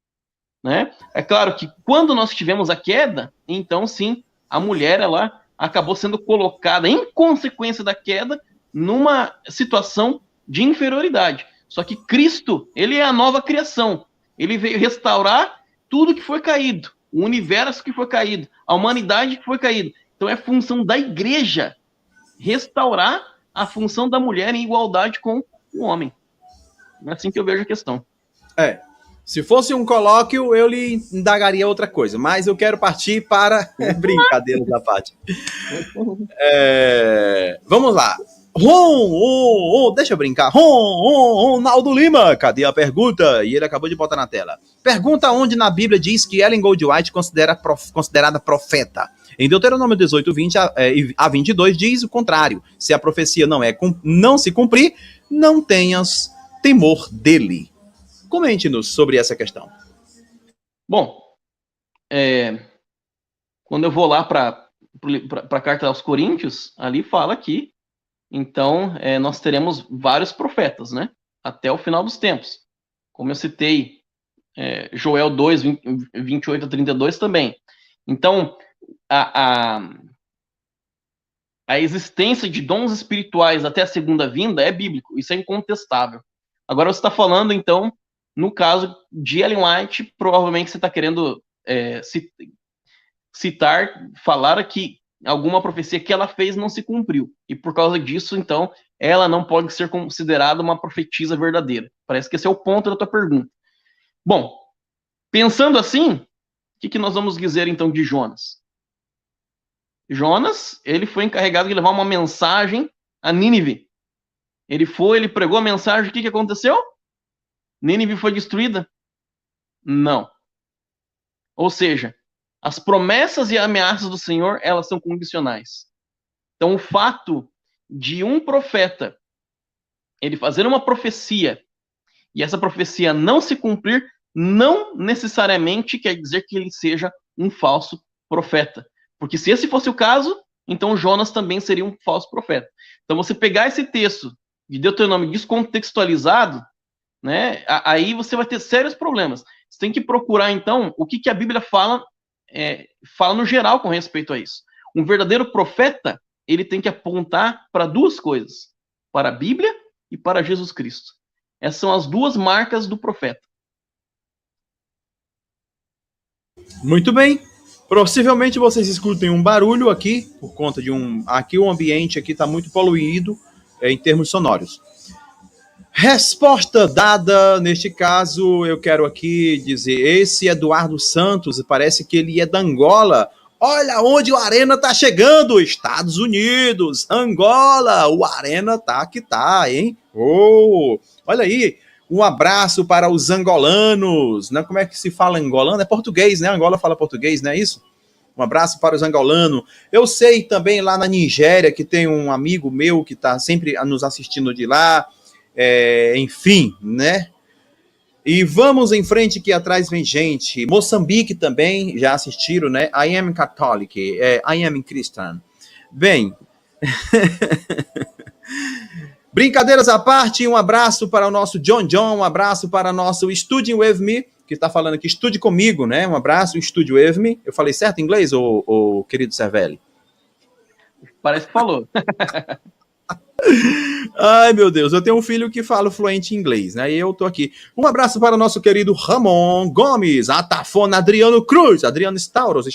né? É claro que quando nós tivemos a queda, então sim, a mulher ela acabou sendo colocada, em consequência da queda, numa situação de inferioridade. Só que Cristo, ele é a nova criação. Ele veio restaurar tudo que foi caído, o universo que foi caído, a humanidade que foi caída. Então é função da igreja restaurar a função da mulher em igualdade com o homem. É assim que eu vejo a questão.
Se fosse um colóquio, eu lhe indagaria outra coisa, mas eu quero partir para brincadeiras da parte. Vamos lá. Deixa eu brincar. Ronaldo Lima, cadê a pergunta? E ele acabou de botar na tela. Pergunta onde na Bíblia diz que Ellen Goldwhite considerada profeta. Em Deuteronômio 18, 20 a 22 diz o contrário. Se a profecia não se cumprir, não tenhas temor dele. Comente-nos sobre essa questão.
Bom, quando eu vou lá para a carta aos Coríntios, ali fala que, então, nós teremos vários profetas, né? Até o final dos tempos. Como eu citei, Joel 2, 28 a 32 também. Então, a existência de dons espirituais até a segunda vinda é bíblico, isso é incontestável. Agora você está falando, então, no caso de Ellen White, provavelmente você está querendo falar que alguma profecia que ela fez não se cumpriu. E por causa disso, então, ela não pode ser considerada uma profetisa verdadeira. Parece que esse é o ponto da tua pergunta. Bom, pensando assim, o que nós vamos dizer, então, de Jonas? Jonas, ele foi encarregado de levar uma mensagem a Nínive. Ele pregou a mensagem, o que aconteceu? Nínive foi destruída? Não. Ou seja, as promessas e ameaças do Senhor, elas são condicionais. Então, o fato de um profeta, ele fazer uma profecia, e essa profecia não se cumprir, não necessariamente quer dizer que ele seja um falso profeta. Porque se esse fosse o caso, então Jonas também seria um falso profeta. Então, você pegar esse texto de Deuteronômio descontextualizado, né, aí você vai ter sérios problemas. Você tem que procurar, então, o que a Bíblia fala no geral com respeito a isso. Um verdadeiro profeta, ele tem que apontar para duas coisas, para a Bíblia e para Jesus Cristo. Essas são as duas marcas do profeta.
Muito bem. Possivelmente vocês escutem um barulho aqui, por conta de aqui o ambiente aqui está muito poluído em termos sonoros. Resposta dada, neste caso, eu quero aqui dizer, esse Eduardo Santos, parece que ele é da Angola. Olha onde o Arena tá chegando, Estados Unidos, Angola, o Arena tá que tá, hein? Oh, olha aí, um abraço para os angolanos, né? Como é que se fala angolano? É português, né? Angola fala português, não é isso? Um abraço para os angolanos. Eu sei também lá na Nigéria que tem um amigo meu que tá sempre nos assistindo de lá. Enfim, né? E vamos em frente, que atrás vem gente. Moçambique também, já assistiram, né? I am Catholic, I am Christian. Bem, brincadeiras à parte, um abraço para o nosso John, um abraço para o nosso Studying With Me, que está falando aqui, estude comigo, né? Um abraço, Study With Me. Eu falei certo em inglês, ô querido Cervelli?
Parece que falou.
Ai, meu Deus, eu tenho um filho que fala fluente em inglês, né? E eu tô aqui. Um abraço para o nosso querido Ramon Gomes, Atafona Adriano Cruz, Adriano Stauros,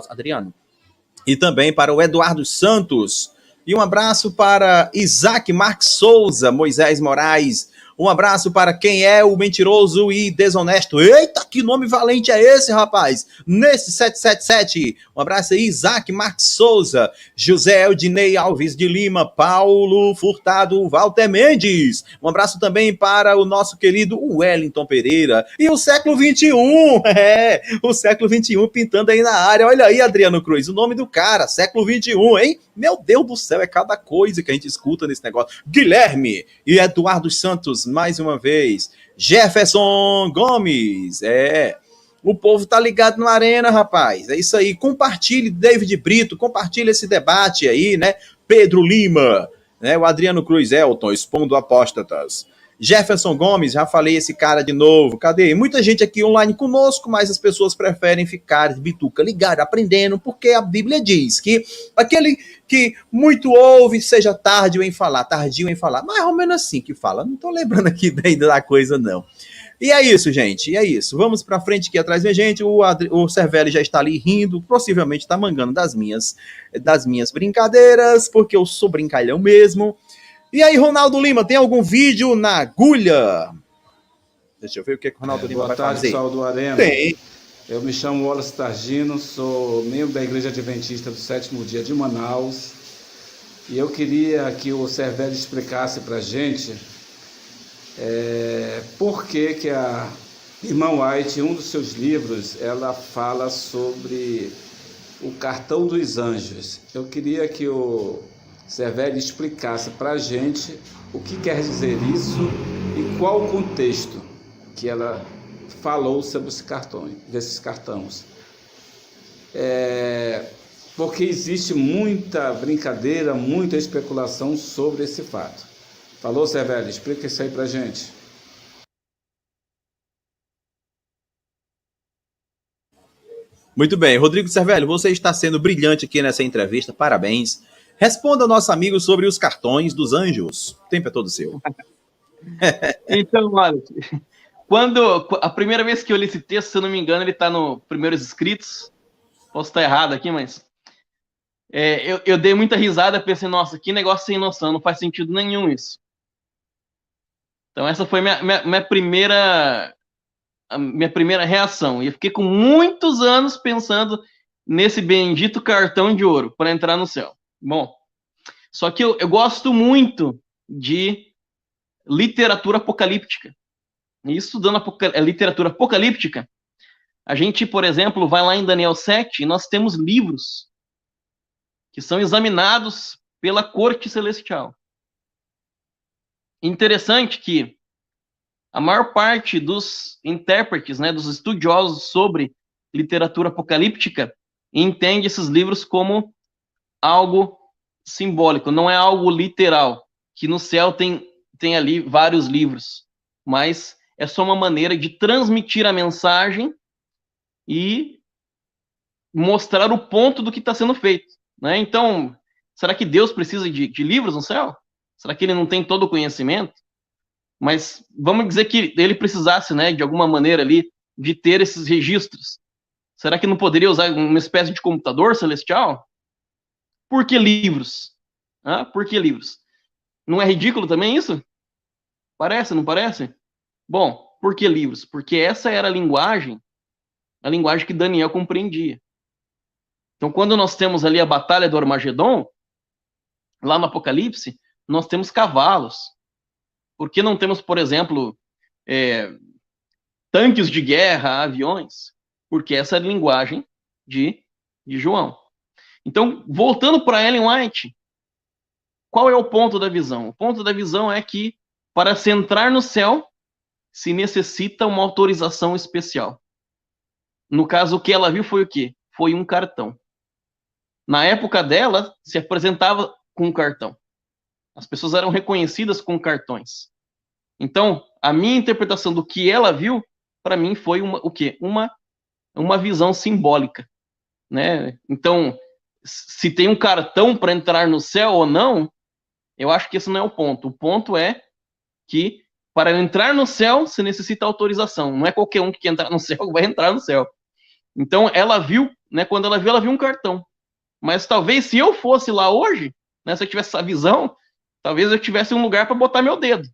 Adriano. E também para o Eduardo Santos. E um abraço para Isaac Marques Souza, Moisés Moraes. Um abraço para quem é o mentiroso e desonesto. Eita, que nome valente é esse, rapaz? Nesse 777. Um abraço aí, Isaac Marques Souza, José Eudinei Alves de Lima, Paulo Furtado, Walter Mendes. Um abraço também para o nosso querido Wellington Pereira. E o século XXI, o século XXI pintando aí na área. Olha aí, Adriano Cruz, o nome do cara, século XXI, hein? Meu Deus do céu, é cada coisa que a gente escuta nesse negócio. Guilherme e Eduardo Santos, mais uma vez. Jefferson Gomes, o povo tá ligado na Arena, rapaz. É isso aí. Compartilhe, David Brito, compartilhe esse debate aí, né? Pedro Lima, né? O Adriano Cruz Elton, expondo apóstatas. Jefferson Gomes, já falei esse cara de novo. Cadê? Muita gente aqui online conosco, mas as pessoas preferem ficar de bituca ligado, aprendendo, porque a Bíblia diz que aquele que muito ouve seja tardio em falar. Mais ou menos assim que fala. Não tô lembrando aqui ainda da coisa, não. E é isso, gente. É isso. Vamos pra frente aqui atrás da gente. O Cervelli já está ali rindo, possivelmente tá mangando das minhas brincadeiras, porque eu sou brincalhão mesmo. E aí, Ronaldo Lima, tem algum vídeo na agulha? Deixa eu ver o que o Ronaldo Lima vai fazer.
Boa tarde, pessoal do Arena.
Tem.
Eu me chamo Wallace Targino, sou membro da Igreja Adventista do Sétimo Dia de Manaus. E eu queria que o Cervelli explicasse para a gente por que a irmã White, em um dos seus livros, ela fala sobre o cartão dos anjos. Eu queria que o Cervelli explicasse para a gente o que quer dizer isso e qual o contexto que ela falou sobre desses cartões. Porque existe muita brincadeira, muita especulação sobre esse fato. Falou, Cervelli? Explica isso aí para a gente.
Muito bem. Rodrigo Cervelli, você está sendo brilhante aqui nessa entrevista. Parabéns. Responda ao nosso amigo sobre os cartões dos anjos. O tempo é todo seu.
Então, olha, a primeira vez que eu li esse texto, se eu não me engano, ele está no Primeiros Escritos. Posso estar errado aqui, mas eu dei muita risada, pensei, nossa, que negócio sem noção, não faz sentido nenhum isso. Então essa foi minha primeira reação. E eu fiquei com muitos anos pensando nesse bendito cartão de ouro para entrar no céu. Bom, só que eu gosto muito de literatura apocalíptica. E estudando literatura apocalíptica, a gente, por exemplo, vai lá em Daniel 7 e nós temos livros que são examinados pela corte celestial. Interessante que a maior parte dos intérpretes, né, dos estudiosos sobre literatura apocalíptica, entende esses livros como algo simbólico, não é algo literal, que no céu tem ali vários livros, mas é só uma maneira de transmitir a mensagem e mostrar o ponto do que está sendo feito, né? Então, será que Deus precisa de livros no céu? Será que ele não tem todo o conhecimento? Mas vamos dizer que ele precisasse, né, de alguma maneira ali, de ter esses registros. Será que não poderia usar uma espécie de computador celestial? Por que livros? Por que livros? Não é ridículo também isso? Parece, não parece? Bom, por que livros? Porque essa era a linguagem que Daniel compreendia. Então, quando nós temos ali a batalha do Armagedon, lá no Apocalipse, nós temos cavalos. Por que não temos, por exemplo, tanques de guerra, aviões? Porque essa é a linguagem de João. Então, voltando para Ellen White, qual é o ponto da visão? O ponto da visão é que, para se entrar no céu, se necessita uma autorização especial. No caso, o que ela viu foi o quê? Foi um cartão. Na época dela, se apresentava com um cartão. As pessoas eram reconhecidas com cartões. Então, a minha interpretação do que ela viu, para mim, foi o quê? Uma visão simbólica, né? Então, se tem um cartão para entrar no céu ou não, eu acho que esse não é o ponto. O ponto é que, para entrar no céu, se necessita autorização. Não é qualquer um que quer entrar no céu que vai entrar no céu. Então, ela viu, né? Quando ela viu um cartão. Mas talvez, se eu fosse lá hoje, né, se eu tivesse essa visão, talvez eu tivesse um lugar para botar meu dedo,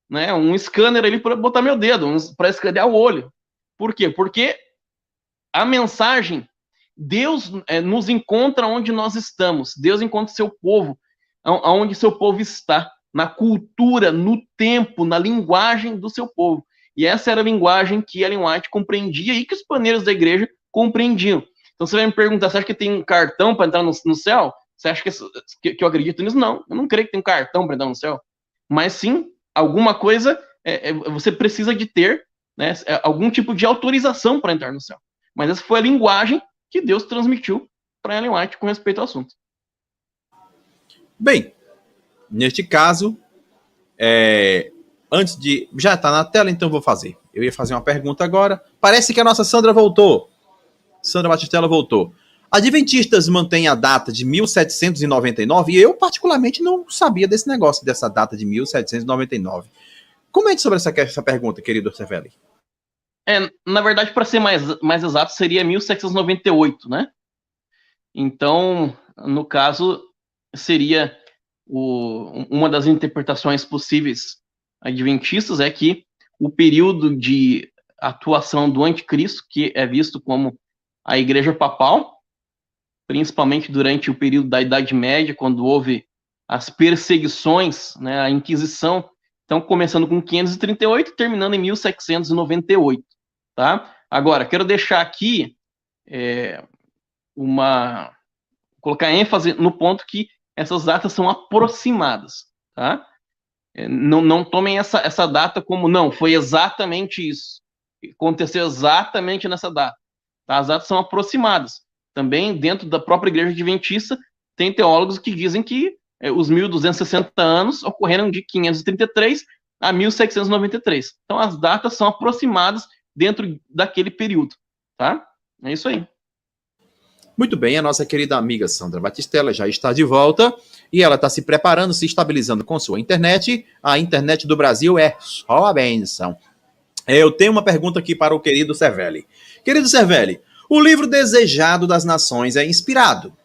né, um scanner ali para botar meu dedo, para escanear o olho. Por quê? Porque a mensagem, Deus nos encontra onde nós estamos, Deus encontra seu povo, aonde seu povo está, na cultura, no tempo, na linguagem do seu povo. E essa era a linguagem que Ellen White compreendia e que os paneiros da igreja compreendiam. Então você vai me perguntar, você acha que tem um cartão para entrar no céu? Você acha que eu acredito nisso? Não, eu não creio que tem um cartão para entrar no céu. Mas sim, alguma coisa, você precisa de ter, né, algum tipo de autorização para entrar no céu. Mas essa foi a linguagem que Deus transmitiu para Ellen White com respeito ao assunto.
Bem, neste caso, antes de... Já está na tela, então vou fazer. Eu ia fazer uma pergunta agora. Parece que a nossa Sandra voltou. Sandra Batistella voltou. Adventistas mantêm a data de 1799 e eu, particularmente, não sabia desse negócio, dessa data de 1799. Comente sobre essa pergunta, querido Cervelli.
Na verdade, para ser mais exato, seria 1798, né? Então, no caso, seria uma das interpretações possíveis adventistas é que o período de atuação do anticristo, que é visto como a Igreja Papal, principalmente durante o período da Idade Média, quando houve as perseguições, né, a Inquisição, então começando com 538 e terminando em 1798, tá? Agora, quero deixar aqui colocar ênfase no ponto que essas datas são aproximadas, tá? Não tomem essa data como, não, foi exatamente isso, aconteceu exatamente nessa data. Tá? As datas são aproximadas. Também, dentro da própria Igreja Adventista, tem teólogos que dizem que os 1260 anos ocorreram de 533 a 1793. Então, as datas são aproximadas dentro daquele período. Tá? É isso aí.
Muito bem, a nossa querida amiga Sandra Batistella já está de volta e ela está se preparando, se estabilizando com sua internet. A internet do Brasil é só a bênção. Eu tenho uma pergunta aqui para o querido Cervelli. Querido Cervelli, o livro Desejado das Nações é inspirado?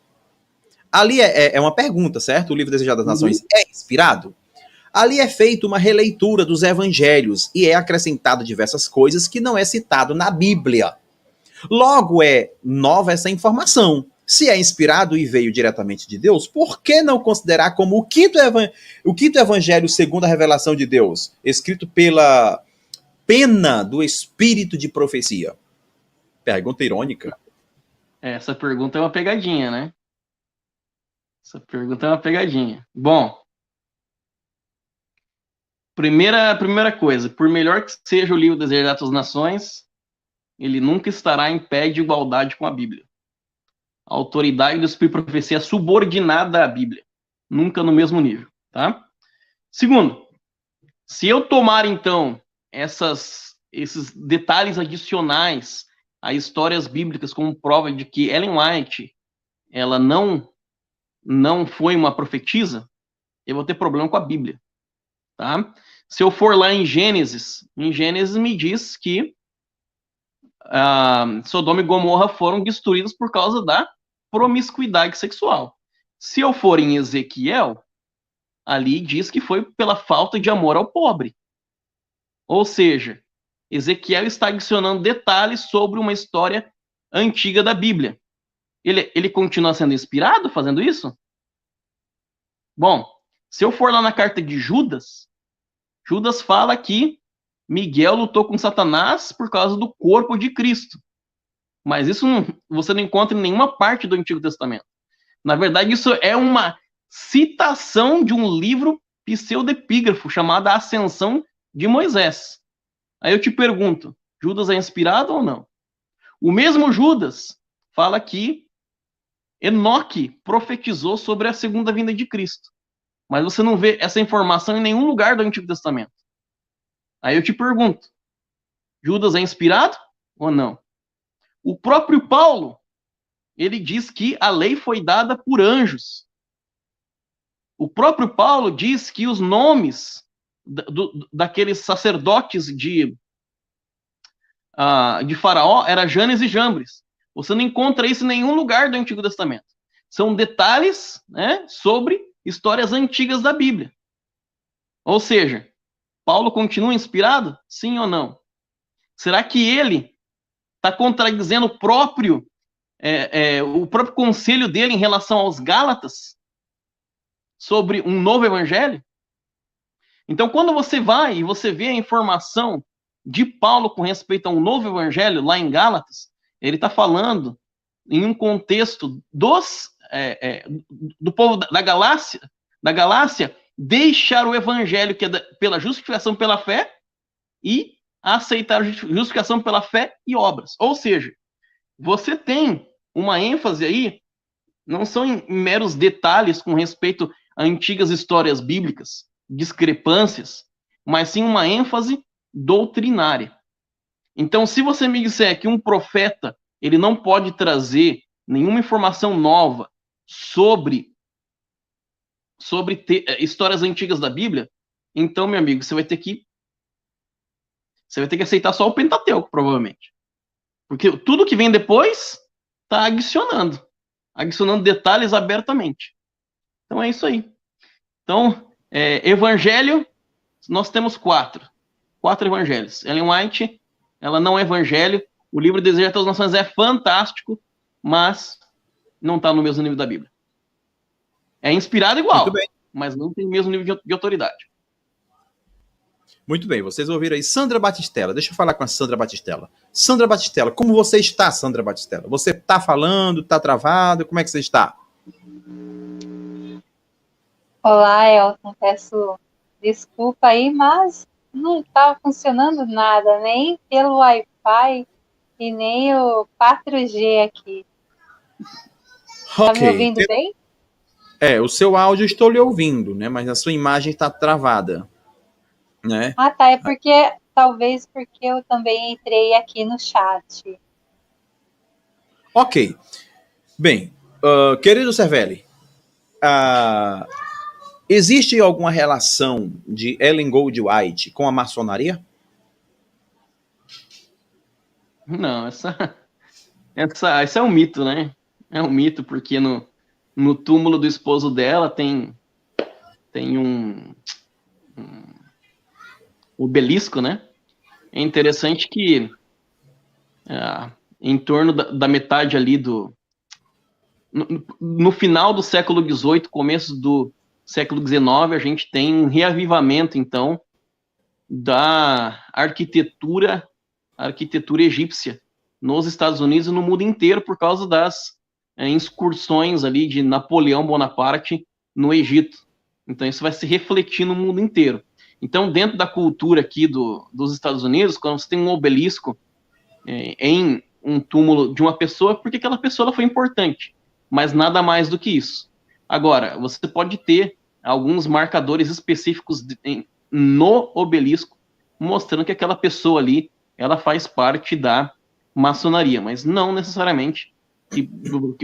Ali é uma pergunta, certo? O livro Desejado das Nações é inspirado? Ali é feita uma releitura dos evangelhos e é acrescentado diversas coisas que não é citado na Bíblia. Logo é nova essa informação. Se é inspirado e veio diretamente de Deus, por que não considerar como o quinto evangelho segundo a revelação de Deus, escrito pela pena do espírito de profecia? Pergunta irônica.
Essa pergunta é uma pegadinha, né? Essa pergunta é uma pegadinha. Bom, primeira coisa, por melhor que seja o livro Desejado das Nações, ele nunca estará em pé de igualdade com a Bíblia. A autoridade do espírito de profecia é subordinada à Bíblia, nunca no mesmo nível, tá? Segundo, se eu tomar, então, esses detalhes adicionais a histórias bíblicas como prova de que Ellen White ela não foi uma profetisa, eu vou ter problema com a Bíblia, tá? Se eu for lá em Gênesis me diz que Sodoma e Gomorra foram destruídos por causa da promiscuidade sexual. Se eu for em Ezequiel, ali diz que foi pela falta de amor ao pobre. Ou seja, Ezequiel está adicionando detalhes sobre uma história antiga da Bíblia. Ele continua sendo inspirado fazendo isso? Bom, se eu for lá na carta de Judas fala que Miguel lutou com Satanás por causa do corpo de Cristo. Mas isso você não encontra em nenhuma parte do Antigo Testamento. Na verdade, isso é uma citação de um livro pseudepígrafo chamado A Ascensão de Moisés. Aí eu te pergunto, Judas é inspirado ou não? O mesmo Judas fala que Enoque profetizou sobre a segunda vinda de Cristo. Mas você não vê essa informação em nenhum lugar do Antigo Testamento. Aí eu te pergunto, Judas é inspirado ou não? O próprio Paulo, ele diz que a lei foi dada por anjos. O próprio Paulo diz que os nomes daqueles sacerdotes de Faraó era Janes e Jambres. Você não encontra isso em nenhum lugar do Antigo Testamento. São detalhes, né, sobre histórias antigas da Bíblia. Ou seja, Paulo continua inspirado? Sim ou não? Será que ele está contradizendo o próprio conselho dele em relação aos Gálatas sobre um novo evangelho? Então, quando você vai e você vê a informação de Paulo com respeito a um novo evangelho lá em Gálatas, ele está falando em um contexto do povo da Galácia deixar o evangelho que é pela justificação pela fé e aceitar a justificação pela fé e obras. Ou seja, você tem uma ênfase aí, não são em meros detalhes com respeito a antigas histórias bíblicas, discrepâncias, mas sim uma ênfase doutrinária. Então, se você me disser que um profeta ele não pode trazer nenhuma informação nova sobre histórias antigas da Bíblia, então, meu amigo, você vai ter que aceitar só o Pentateuco, provavelmente. Porque tudo que vem depois está adicionando detalhes abertamente. Então, é isso aí. Então, evangelho, nós temos 4 evangelhos. Ellen White, ela não é evangelho. O livro Desejo a Todas as Nações é fantástico, mas não está no mesmo nível da Bíblia. É inspirado igual, mas não tem o mesmo nível de autoridade.
Muito bem, vocês ouviram aí. Sandra Batistella, deixa eu falar com a Sandra Batistella. Sandra Batistella, como você está, Sandra Batistella? Você está falando, está travado, como é que você está?
Olá, Elton, peço desculpa aí, mas não está funcionando nada, nem pelo Wi-Fi e nem o 4G aqui. Tá me ouvindo bem?
O seu áudio eu estou lhe ouvindo, né? Mas a sua imagem está travada, né?
Ah, tá. Talvez porque eu também entrei aqui no chat.
Ok. Bem, querido Cervelli, existe alguma relação de Ellen Goldwhite com a maçonaria?
Não, esse é um mito, né? É um mito, porque no túmulo do esposo dela tem um obelisco, né? É interessante que em torno da metade ali no final do século XVIII, começo do século XIX, a gente tem um reavivamento, então, da arquitetura egípcia nos Estados Unidos e no mundo inteiro por causa das excursões ali de Napoleão Bonaparte no Egito. Então, isso vai se refletir no mundo inteiro. Então, dentro da cultura aqui dos Estados Unidos, quando você tem um obelisco em um túmulo de uma pessoa, porque aquela pessoa ela foi importante, mas nada mais do que isso. Agora, você pode ter alguns marcadores específicos no obelisco mostrando que aquela pessoa ali, ela faz parte da maçonaria, mas não necessariamente que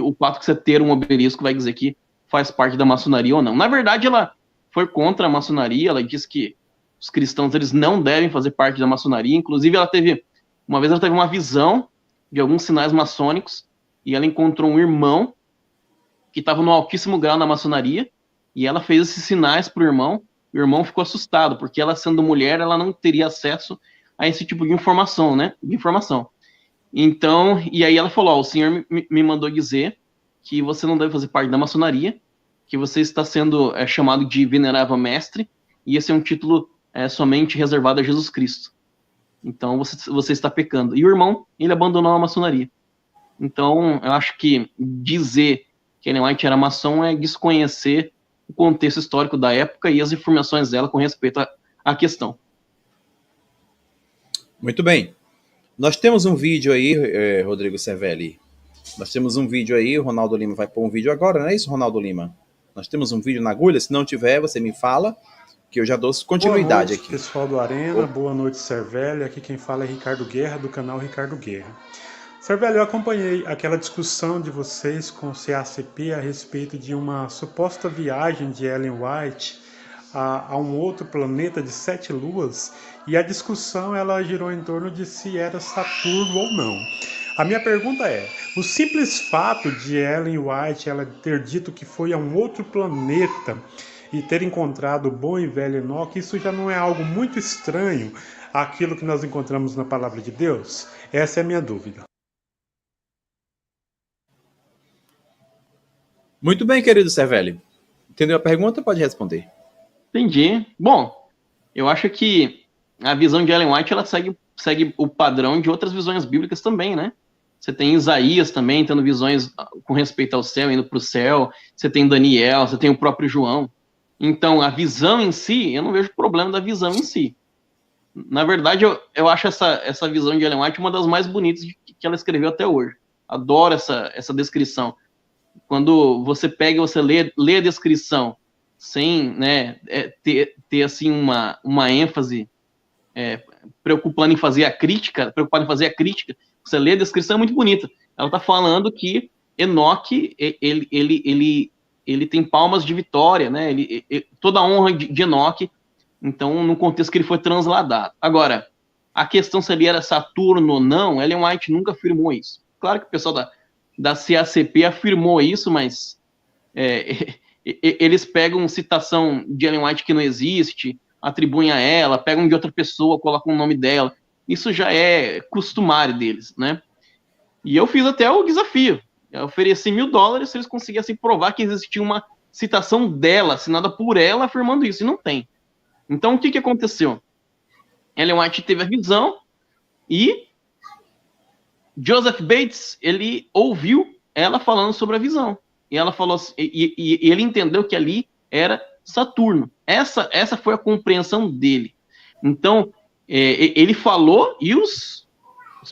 o fato de você ter um obelisco vai dizer que faz parte da maçonaria ou não. Na verdade, ela foi contra a maçonaria, ela disse que os cristãos eles não devem fazer parte da maçonaria, inclusive ela teve uma visão de alguns sinais maçônicos, e ela encontrou um irmão que estava no altíssimo grau na maçonaria, e ela fez esses sinais para o irmão ficou assustado, porque ela sendo mulher, ela não teria acesso a esse tipo de informação, né? De informação. Então, e aí ela falou, o senhor me mandou dizer que você não deve fazer parte da maçonaria, que você está sendo chamado de venerável mestre, e esse é um título somente reservado a Jesus Cristo. Então, você está pecando. E o irmão, ele abandonou a maçonaria. Então, eu acho que dizer que Ellen White era maçom é desconhecer o contexto histórico da época e as informações dela com respeito à questão.
Muito bem. Nós temos um vídeo aí, Rodrigo Cervelli. Nós temos um vídeo aí, o Ronaldo Lima vai pôr um vídeo agora, não é isso, Ronaldo Lima? Nós temos um vídeo na agulha, se não tiver, você me fala, que eu já dou continuidade
Boa noite,
aqui.
Pessoal do Arena, boa noite, Cervelli. Aqui quem fala é Ricardo Guerra, do canal Ricardo Guerra. Cervelli, eu acompanhei aquela discussão de vocês com o CACP a respeito de uma suposta viagem de Ellen White a um outro planeta de 7 luas, e a discussão ela girou em torno de se era Saturno ou não. A minha pergunta é, o simples fato de Ellen White ela ter dito que foi a um outro planeta e ter encontrado o bom e velho Enoque, isso já não é algo muito estranho àquilo que nós encontramos na palavra de Deus? Essa é a minha dúvida.
Muito bem, querido Cervelli. Entendeu a pergunta? Pode responder.
Entendi. Bom, eu acho que a visão de Ellen White ela segue o padrão de outras visões bíblicas também, né? Você tem Isaías também tendo visões com respeito ao céu, indo para o céu. Você tem Daniel, você tem o próprio João. Então, a visão em si, eu não vejo problema da visão em si. Na verdade, eu acho essa visão de Ellen White uma das mais bonitas que ela escreveu até hoje. Adoro essa descrição. Quando você pega e você lê a descrição sem, né, ter assim uma ênfase preocupado em fazer a crítica, você lê a descrição, é muito bonita. Ela está falando que Enoque, ele tem palmas de vitória, né? Toda a honra de Enoque, então, no contexto que ele foi transladado. Agora, a questão se ele era Saturno ou não, Ellen White nunca afirmou isso. Claro que o pessoal da CACP afirmou isso, mas eles pegam citação de Ellen White que não existe, atribuem a ela, pegam de outra pessoa, colocam o nome dela. Isso já é costumário deles, né? E eu fiz até o desafio. Eu ofereci $1.000 se eles conseguissem provar que existia uma citação dela, assinada por ela, afirmando isso, e não tem. Então, o que aconteceu? Ellen White teve a visão e Joseph Bates, ele ouviu ela falando sobre a visão. E ela falou, e ele entendeu que ali era Saturno. Essa foi a compreensão dele. Então, ele falou e os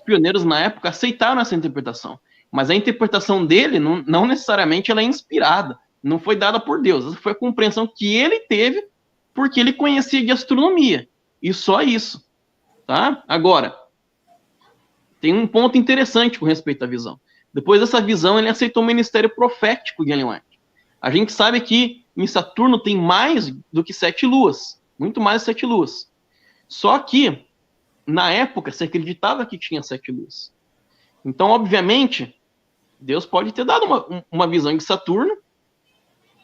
pioneiros na época aceitaram essa interpretação. Mas a interpretação dele não necessariamente ela é inspirada. Não foi dada por Deus. Essa foi a compreensão que ele teve porque ele conhecia de astronomia. E só isso. Tá? Agora, tem um ponto interessante com respeito à visão. Depois dessa visão, ele aceitou o ministério profético de Ellen White. A gente sabe que em Saturno tem mais do que 7 luas. Muito mais de 7 luas. Só que, na época, se acreditava que tinha 7 luas. Então, obviamente, Deus pode ter dado uma visão de Saturno,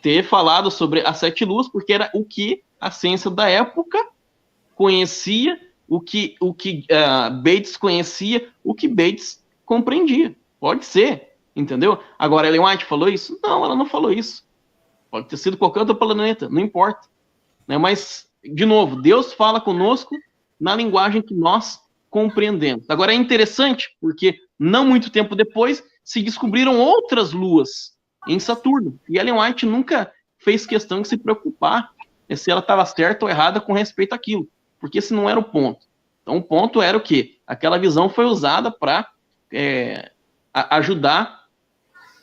ter falado sobre as 7 luas, porque era o que a ciência da época conhecia, o que Bates conhecia, o que Bates compreendia. Pode ser, entendeu? Agora, Ellen White falou isso? Não, ela não falou isso. Pode ter sido qualquer outro planeta, não importa. Né? Mas, de novo, Deus fala conosco na linguagem que nós compreendemos. Agora, é interessante, porque não muito tempo depois, se descobriram outras luas em Saturno. E Ellen White nunca fez questão de se preocupar se ela estava certa ou errada com respeito àquilo. Porque esse não era o ponto. Então, o ponto era o quê? Aquela visão foi usada para ajudar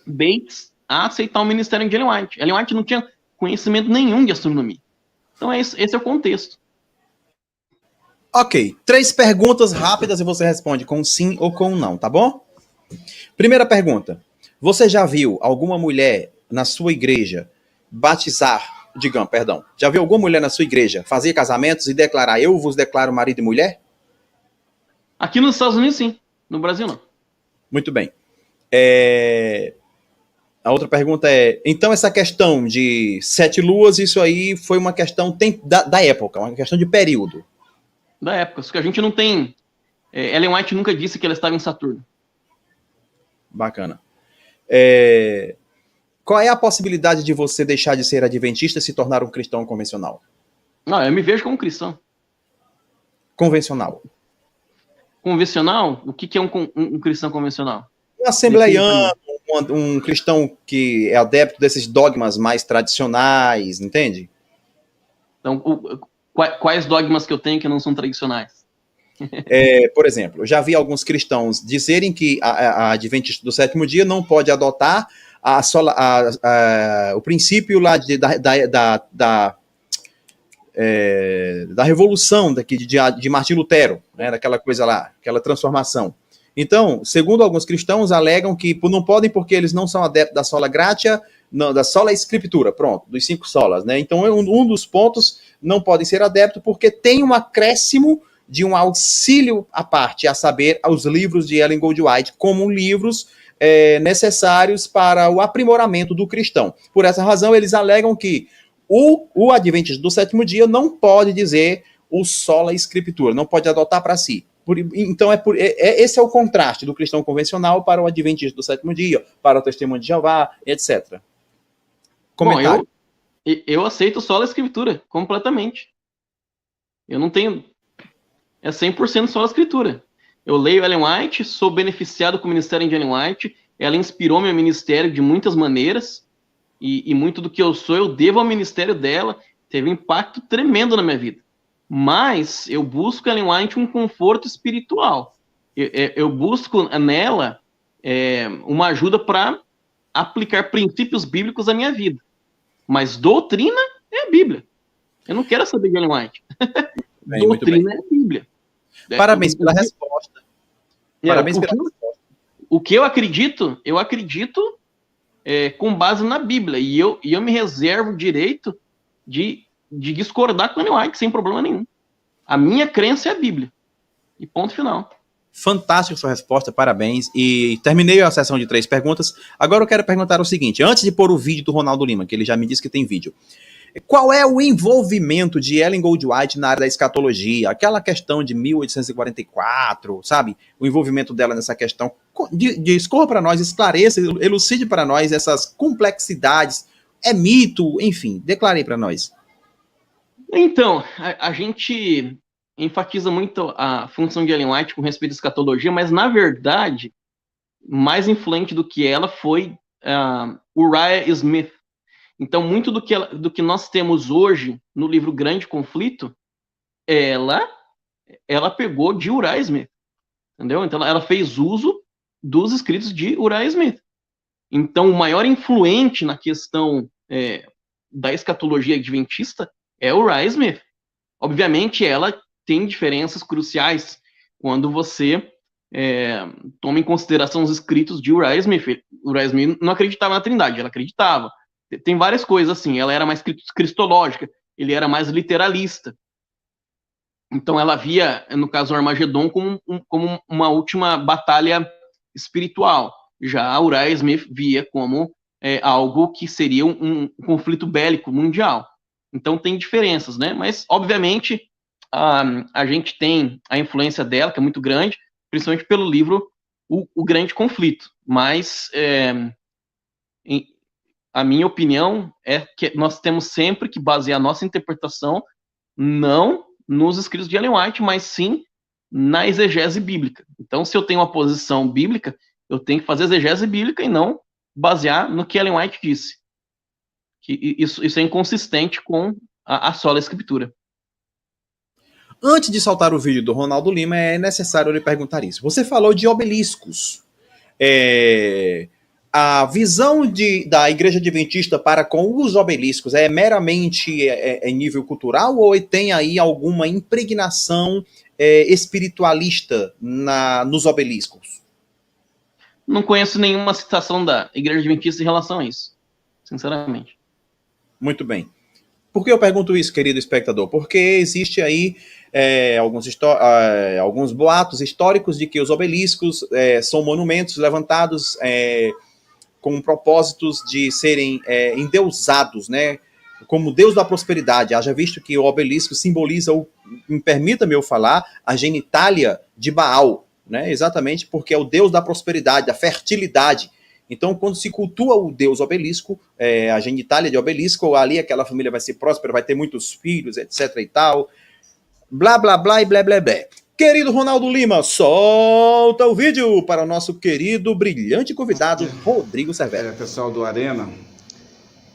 Bates a aceitar o ministério de Ellen White. Ellen White não tinha conhecimento nenhum de astronomia. Então, esse é o contexto.
Ok, 3 perguntas rápidas e você responde com sim ou com não, tá bom? Primeira pergunta. Você já viu alguma mulher na sua igreja já viu alguma mulher na sua igreja fazer casamentos e declarar, eu vos declaro marido e mulher?
Aqui nos Estados Unidos, sim. No Brasil, não.
Muito bem. A outra pergunta é, então essa questão de 7 luas, isso aí foi uma questão da época, uma questão de período.
Da época, só que a gente não tem... Ellen White nunca disse que ela estava em Saturno.
Bacana. Qual é a possibilidade de você deixar de ser adventista e se tornar um cristão convencional?
Não, eu me vejo como cristão.
Convencional.
Convencional? O que é um cristão convencional?
Um assembleiano, um cristão que é adepto desses dogmas mais tradicionais, entende?
Então, quais dogmas que eu tenho que não são tradicionais?
Por exemplo, eu já vi alguns cristãos dizerem que a adventista do sétimo dia não pode adotar o princípio lá da revolução de Martim Lutero, né, daquela coisa lá, aquela transformação. Então, segundo alguns cristãos, alegam que não podem porque eles não são adeptos da sola gratia, não, da sola escritura, pronto, dos 5 solas, né? Então, um dos pontos não podem ser adeptos porque tem um acréscimo de um auxílio à parte, a saber, aos livros de Ellen Goldwhite, como livros necessários para o aprimoramento do cristão. Por essa razão, eles alegam que o adventista do sétimo dia não pode dizer o sola escritura, não pode adotar para si. Então, esse é o contraste do cristão convencional para o adventista do sétimo dia, para o testemunho de Jeová, etc. Comentário.
Bom, eu aceito sola escritura, completamente. Eu não tenho... É 100% sola escritura. Eu leio Ellen White, sou beneficiado com o ministério de Ellen White, ela inspirou meu ministério de muitas maneiras, e muito do que eu sou, eu devo ao ministério dela, teve um impacto tremendo na minha vida. Mas eu busco Ellen White um conforto espiritual. Eu busco nela uma ajuda para aplicar princípios bíblicos à minha vida. Mas doutrina é a Bíblia. Eu não quero saber de Ellen White. Doutrina é a Bíblia.
Parabéns pela resposta. Parabéns pela resposta.
O que eu acredito com base na Bíblia. E eu me reservo o direito de discordar com Ellen White sem problema nenhum. A minha crença é a Bíblia. E ponto final.
Fantástica sua resposta, parabéns. E terminei a sessão de 3 perguntas. Agora eu quero perguntar o seguinte, antes de pôr o vídeo do Ronaldo Lima, que ele já me disse que tem vídeo. Qual é o envolvimento de Ellen Goldwhite na área da escatologia? Aquela questão de 1844, sabe? O envolvimento dela nessa questão. Discorra para nós, esclareça, elucide para nós essas complexidades. É mito, enfim, declare para nós.
Então, a gente enfatiza muito a função de Ellen White com respeito à escatologia, mas, na verdade, mais influente do que ela foi Uriah Smith. Então, muito do que nós temos hoje no livro Grande Conflito, ela pegou de Uriah Smith, entendeu? Então, ela fez uso dos escritos de Uriah Smith. Então, o maior influente na questão da escatologia adventista é Uriah Smith. Obviamente, ela tem diferenças cruciais quando você toma em consideração os escritos de Uriah Smith. Uriah Smith não acreditava na Trindade, ela acreditava. Tem várias coisas assim, ela era mais cristológica, ele era mais literalista. Então ela via, no caso do Armagedon, como uma última batalha espiritual. Já Uriah Smith via como algo que seria um conflito bélico mundial. Então tem diferenças, né? Mas, obviamente, a gente tem a influência dela, que é muito grande, principalmente pelo livro O Grande Conflito. Mas a minha opinião é que nós temos sempre que basear a nossa interpretação não nos escritos de Ellen White, mas sim na exegese bíblica. Então, se eu tenho uma posição bíblica, eu tenho que fazer exegese bíblica e não basear no que Ellen White disse. Que isso é inconsistente com a sola escritura.
Antes de soltar o vídeo do Ronaldo Lima, é necessário lhe perguntar isso. Você falou de obeliscos. a visão da Igreja Adventista para com os obeliscos é meramente em nível cultural ou tem aí alguma impregnação espiritualista nos obeliscos?
Não conheço nenhuma citação da Igreja Adventista em relação a isso, sinceramente.
Muito bem. Por que eu pergunto isso, querido espectador? Porque existe aí alguns boatos históricos de que os obeliscos são monumentos levantados com propósitos de serem endeusados, né? Como Deus da prosperidade. Haja visto que o obelisco simboliza, permita-me eu falar, a genitália de Baal, né? Exatamente porque é o Deus da prosperidade, da fertilidade. Então, quando se cultua o Deus obelisco, a genitália de obelisco, ali aquela família vai ser próspera, vai ter muitos filhos, etc e tal. Blá, blá, blá e blé, blé, blé. Querido Ronaldo Lima, solta o vídeo para o nosso querido, brilhante convidado, Rodrigo Cervelli.
Pessoal do Arena,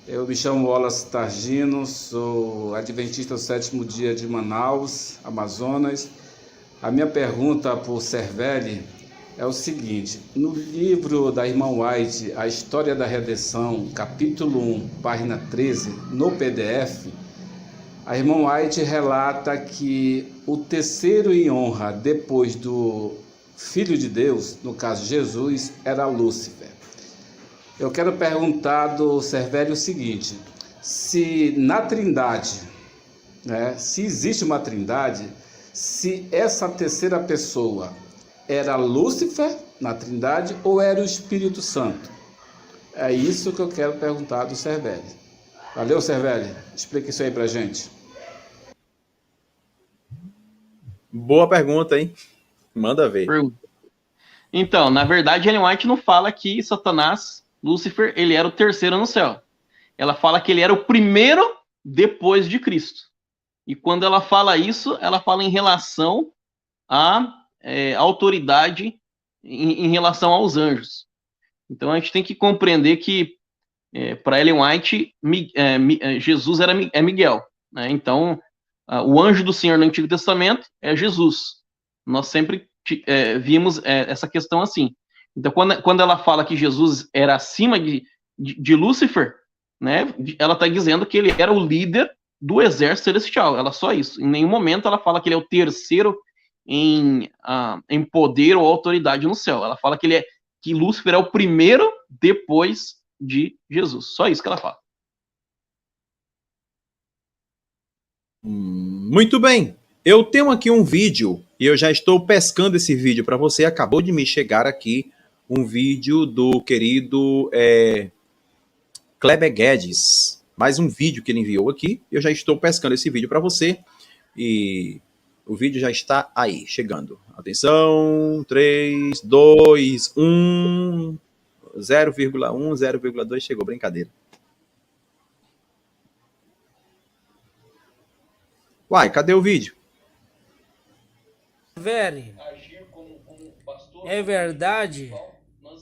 eu me chamo Wallace Targino, sou adventista do 7º dia de Manaus, Amazonas. A minha pergunta para o Cervelli é o seguinte: no livro da irmã White, A História da Redenção, capítulo 1, página 13, no PDF, a irmã White relata que o terceiro em honra depois do Filho de Deus, no caso Jesus, era Lúcifer. Eu quero perguntar do Cervelli o seguinte: se na Trindade, né, se existe uma Trindade, se essa terceira pessoa era Lúcifer na Trindade ou era o Espírito Santo? É isso que eu quero perguntar do Cervelli. Valeu, Cervelli. Explica isso aí pra gente.
Boa pergunta, hein? Manda ver.
Então, na verdade, Ellen White não fala que Satanás, Lúcifer, ele era o terceiro no céu. Ela fala que ele era o primeiro depois de Cristo. E quando ela fala isso, ela fala em relação à autoridade em relação aos anjos. Então a gente tem que compreender que para Ellen White, Jesus é Miguel, né? Então o anjo do Senhor no Antigo Testamento é Jesus. Nós sempre vimos essa questão assim. Então quando ela fala que Jesus era acima de Lúcifer, né, ela está dizendo que ele era o líder do exército celestial. Ela só isso. Em nenhum momento ela fala que ele é o terceiro em poder ou autoridade no céu. Ela fala que Lúcifer é o primeiro depois de Jesus. Só isso que ela fala.
Muito bem. Eu tenho aqui um vídeo e eu já estou pescando esse vídeo para você. Acabou de me chegar aqui um vídeo do querido Kleber Guedes. Mais um vídeo que ele enviou aqui. Eu já estou pescando esse vídeo para você. E o vídeo já está aí, chegando. Atenção, 3, 2, 1, 0,1, 0,2, chegou, brincadeira. Uai, cadê o vídeo?
Velho, é verdade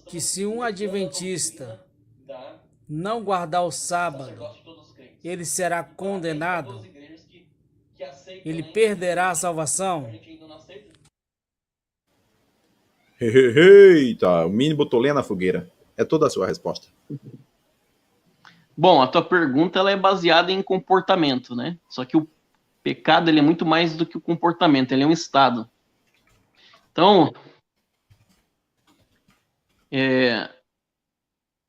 que se um adventista não guardar o sábado, ele será condenado? Ele perderá a salvação?
Eita, o Mini botou lenha na fogueira. É toda a sua resposta.
Bom, a tua pergunta ela é baseada em comportamento, né? Só que o pecado ele é muito mais do que o comportamento, ele é um estado. Então,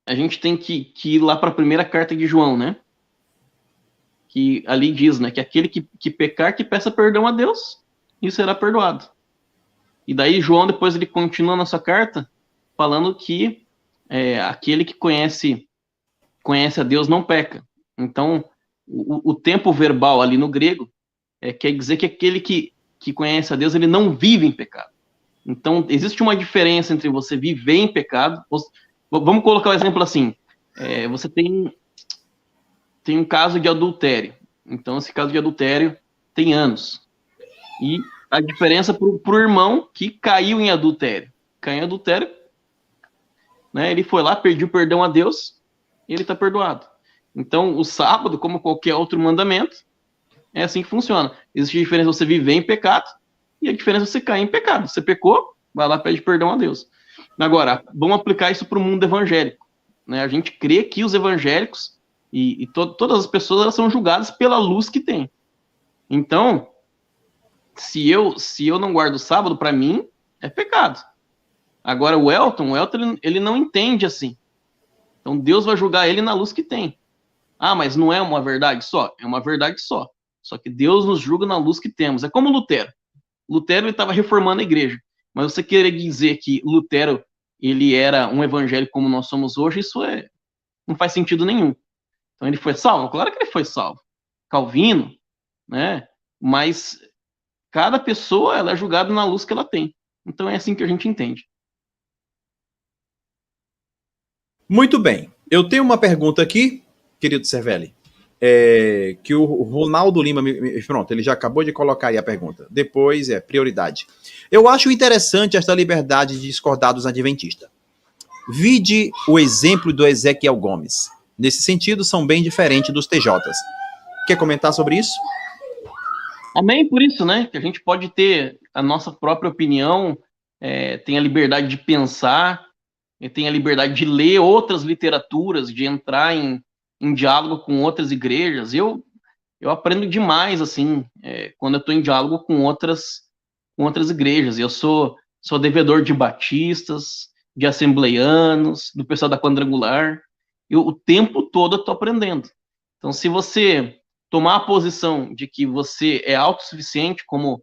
a gente tem que ir lá para a primeira carta de João, né? Que ali diz, né, que aquele que pecar, que peça perdão a Deus, e será perdoado. E daí João, depois ele continua na sua carta, falando que aquele que conhece a Deus não peca. Então, o tempo verbal ali no grego quer dizer que aquele que conhece a Deus, ele não vive em pecado. Então, existe uma diferença entre você viver em pecado. Vamos colocar o exemplo assim. Você tem um caso de adultério. Então, esse caso de adultério tem anos. E a diferença para o irmão que caiu em adultério. Caiu em adultério, né, ele foi lá, pediu perdão a Deus, e ele está perdoado. Então, o sábado, como qualquer outro mandamento, é assim que funciona. Existe a diferença você viver em pecado e a diferença você cair em pecado. Você pecou, vai lá, pede perdão a Deus. Agora, vamos aplicar isso para o mundo evangélico. né? A gente crê que os evangélicos e todas as pessoas, elas são julgadas pela luz que tem. Então, se eu não guardo o sábado, para mim, é pecado. Agora, o Elton ele não entende assim. Então, Deus vai julgar ele na luz que tem. Ah, mas não é uma verdade só? É uma verdade só. Só que Deus nos julga na luz que temos. É como Lutero. Lutero estava reformando a igreja. Mas você querer dizer que Lutero ele era um evangélico como nós somos hoje, isso não faz sentido nenhum. Então ele foi salvo? Claro que ele foi salvo. Calvino, né? Mas cada pessoa ela é julgada na luz que ela tem. Então é assim que a gente entende.
Muito bem. Eu tenho uma pergunta aqui, querido Cervelli, que o Ronaldo Lima, pronto, ele já acabou de colocar aí a pergunta. Depois prioridade. Eu acho interessante esta liberdade de discordar dos adventistas. Vide o exemplo do Ezequiel Gomes. Nesse sentido, são bem diferentes dos TJs. Quer comentar sobre isso?
Amém, por isso, né? Que a gente pode ter a nossa própria opinião, tem a liberdade de pensar, tem a liberdade de ler outras literaturas, de entrar em diálogo com outras igrejas. Eu aprendo demais, assim, quando eu estou em diálogo com outras igrejas. Eu sou devedor de batistas, de assembleianos, do pessoal da quadrangular. O tempo todo eu estou aprendendo. Então, se você tomar a posição de que você é autossuficiente, como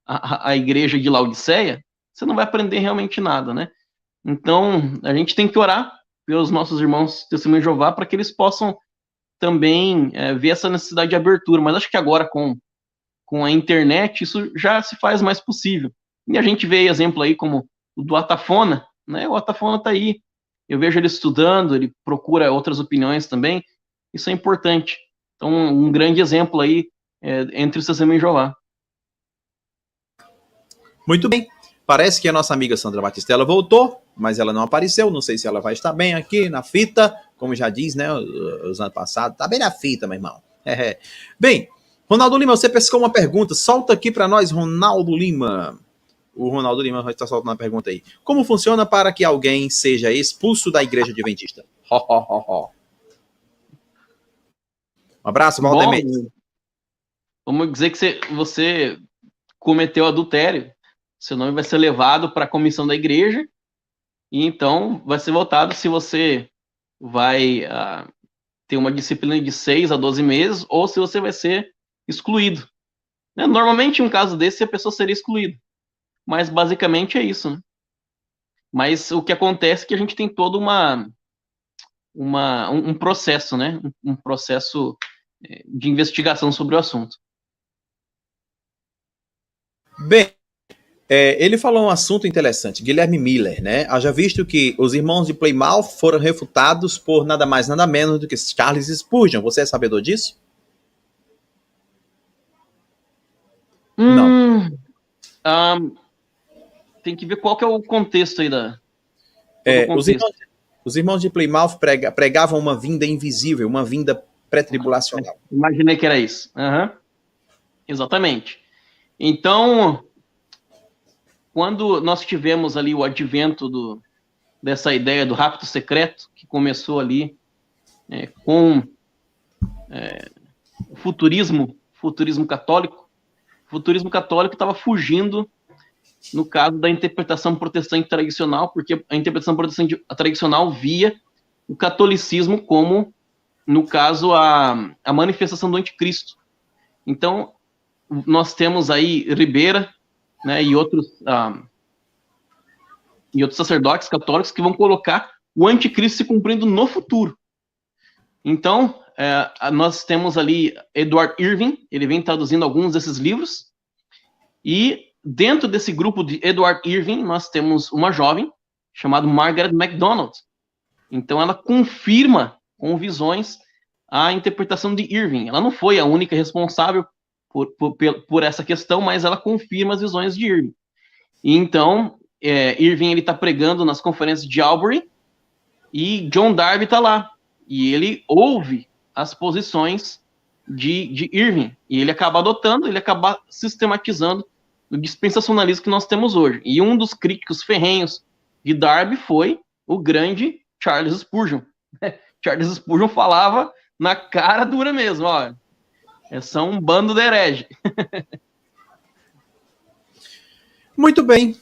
a igreja de Laodiceia, você não vai aprender realmente nada, né? Então, a gente tem que orar pelos nossos irmãos Testemunho de Jeová para que eles possam também ver essa necessidade de abertura. Mas acho que agora, com a internet, isso já se faz mais possível. E a gente vê exemplo aí como o do Atafona, né? O Atafona está aí. Eu vejo ele estudando, ele procura outras opiniões também. Isso é importante. Então, um grande exemplo aí entre os Testemunhos de Jeová.
Muito bem. Parece que a nossa amiga Sandra Batistella voltou, mas ela não apareceu. Não sei se ela vai estar bem aqui na fita, como já diz, né? Os anos passados. Tá bem na fita, meu irmão. Bem, Ronaldo Lima, você pescou uma pergunta. Solta aqui para nós, Ronaldo Lima. O Ronaldo Lima vai estar soltando uma pergunta aí. Como funciona para que alguém seja expulso da igreja adventista? Um abraço, Walter Mendes.
Vamos dizer que você cometeu adultério. Seu nome vai ser levado para a comissão da igreja e então vai ser votado se você vai ter uma disciplina de 6 a 12 meses ou se você vai ser excluído. Né? Normalmente, em um caso desse, a pessoa seria excluída. Mas, basicamente, é isso. Né? Mas o que acontece é que a gente tem todo um processo, né? Um processo de investigação sobre o assunto.
Bem, ele falou um assunto interessante, Guilherme Miller, né? Haja visto que os irmãos de Plymouth foram refutados por nada mais, nada menos do que Charles Spurgeon. Você é sabedor disso? Não.
Tem que ver qual que é o contexto aí da...
Os irmãos de Plymouth pregavam uma vinda invisível, uma vinda pré-tribulacional.
Imaginei que era isso. Uhum. Exatamente. Então, quando nós tivemos ali o advento dessa ideia do rapto secreto, que começou ali com o futurismo católico, o futurismo católico estava fugindo, no caso da interpretação protestante tradicional, porque a interpretação protestante tradicional via o catolicismo como, no caso, a manifestação do anticristo. Então, nós temos aí Ribeira, né, e outros sacerdotes católicos que vão colocar o anticristo se cumprindo no futuro. Então, nós temos ali Edward Irving, ele vem traduzindo alguns desses livros, e dentro desse grupo de Edward Irving, nós temos uma jovem chamada Margaret MacDonald. Então, ela confirma com visões a interpretação de Irving. Ela não foi a única responsável por essa questão, mas ela confirma as visões de Irving. E então, Irving está pregando nas conferências de Albury e John Darby está lá. E ele ouve as posições de Irving. E ele acaba adotando, ele acaba sistematizando o dispensacionalismo que nós temos hoje. E um dos críticos ferrenhos de Darby foi o grande Charles Spurgeon, Charles Spurgeon falava na cara dura mesmo, ó. São um bando de herege.
Muito bem.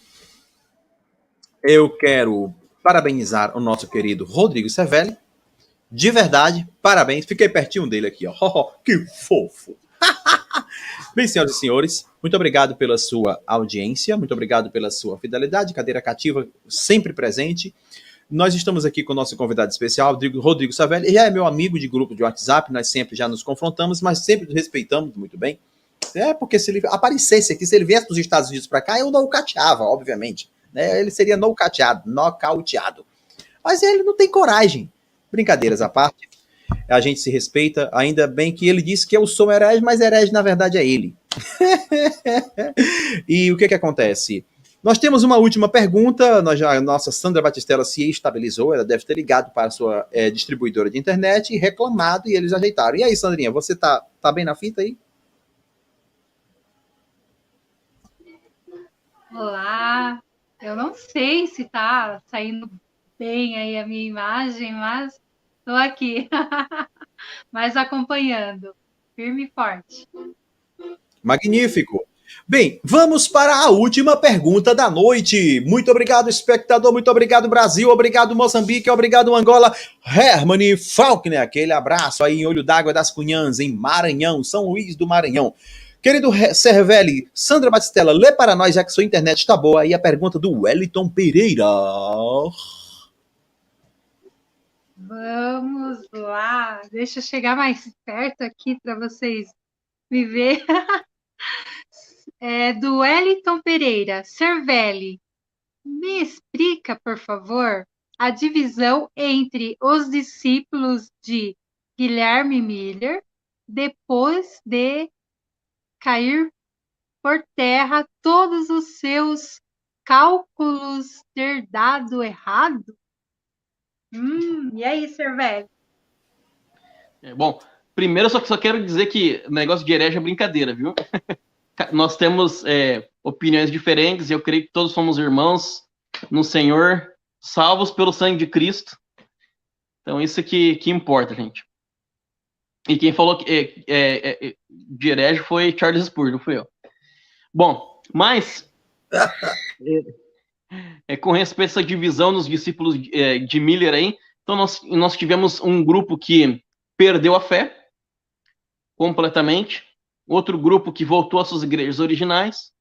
Eu quero parabenizar o nosso querido Rodrigo Cervelli. De verdade, parabéns. Fiquei pertinho dele aqui, ó. Que fofo. Bem, senhoras e senhores, muito obrigado pela sua audiência, muito obrigado pela sua fidelidade, cadeira cativa sempre presente. Nós estamos aqui com o nosso convidado especial, Rodrigo Cervelli. Ele é meu amigo de grupo de WhatsApp, nós sempre já nos confrontamos, mas sempre respeitamos muito bem. Porque se ele aparecesse aqui, se ele viesse dos Estados Unidos para cá, eu não o cateava, obviamente. Ele seria nocauteado. Mas ele não tem coragem. Brincadeiras à parte, a gente se respeita, ainda bem que ele disse que eu sou herege, mas herege na verdade é ele. E o que acontece? Nós temos uma última pergunta, a nossa Sandra Batistella se estabilizou, ela deve ter ligado para a sua distribuidora de internet e reclamado, e eles ajeitaram. E aí, Sandrinha, você tá bem na fita aí?
Olá, eu não sei se tá saindo bem aí a minha imagem, mas estou aqui, mas acompanhando, firme e forte.
Magnífico. Bem, vamos para a última pergunta da noite. Muito obrigado, espectador, muito obrigado, Brasil, obrigado, Moçambique, obrigado, Angola. Hermany Faulkner, aquele abraço aí em Olho d'Água das Cunhãs, em Maranhão, São Luís do Maranhão. Querido Cervelli, Sandra Batistella, lê para nós, já que sua internet está boa, aí a pergunta do Wellington Pereira.
Vamos lá, deixa eu chegar mais perto aqui para vocês me verem. Do Wellington Pereira. Cervelli, me explica, por favor, a divisão entre os discípulos de Guilherme Miller depois de cair por terra todos os seus cálculos ter dado errado? E aí, Cervelli?
Bom, primeiro eu só quero dizer que o negócio de herege é brincadeira, viu? Nós temos opiniões diferentes e eu creio que todos somos irmãos no Senhor, salvos pelo sangue de Cristo. Então isso que importa, gente. E quem falou que de herege foi Charles Spurgeon, não fui eu. Bom, mas com respeito a essa divisão nos discípulos de Miller aí, então nós tivemos um grupo que perdeu a fé completamente, outro grupo que voltou às suas igrejas originais,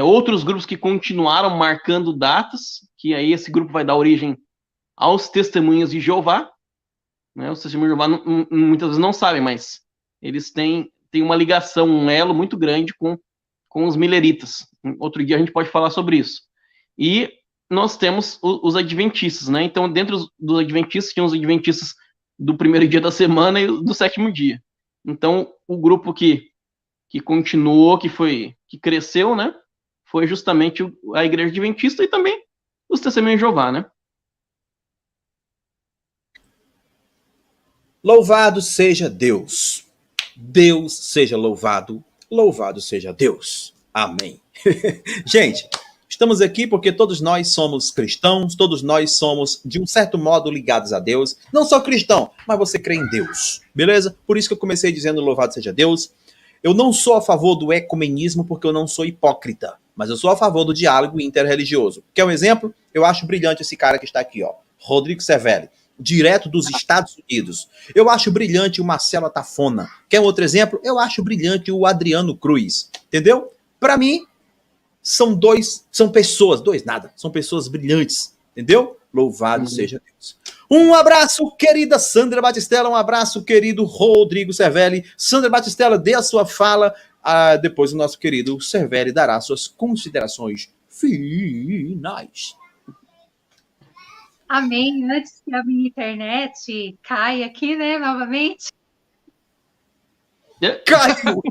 outros grupos que continuaram marcando datas, que aí esse grupo vai dar origem aos testemunhas de Jeová, né? Os testemunhas de Jeová muitas vezes não sabem, mas eles têm uma ligação, um elo muito grande com os mileritas. Outro dia a gente pode falar sobre isso. E nós temos os adventistas, né? Então, dentro dos adventistas, tinha os adventistas do primeiro dia da semana e do sétimo dia. Então, o grupo que continuou, que cresceu, né? Foi justamente a igreja adventista e também os testemunhos de Jeová, né?
Louvado seja Deus. Deus seja louvado. Louvado seja Deus. Amém. Gente, estamos aqui porque todos nós somos cristãos, todos nós somos, de um certo modo, ligados a Deus. Não só cristão, mas você crê em Deus. Beleza? Por isso que eu comecei dizendo louvado seja Deus. Eu não sou a favor do ecumenismo porque eu não sou hipócrita, mas eu sou a favor do diálogo interreligioso. Quer um exemplo? Eu acho brilhante esse cara que está aqui, ó, Rodrigo Cervelli, direto dos Estados Unidos. Eu acho brilhante o Marcelo Tafona. Quer um outro exemplo? Eu acho brilhante o Adriano Cruz. Entendeu? Para mim, são pessoas brilhantes. Entendeu? Louvado seja Deus. Um abraço, querida Sandra Batistella, um abraço, querido Rodrigo Cervelli. Sandra Batistella, dê a sua fala, depois o nosso querido Cervelli dará suas considerações finais.
Amém. Antes que a minha internet caia aqui, né, novamente.
Caiu!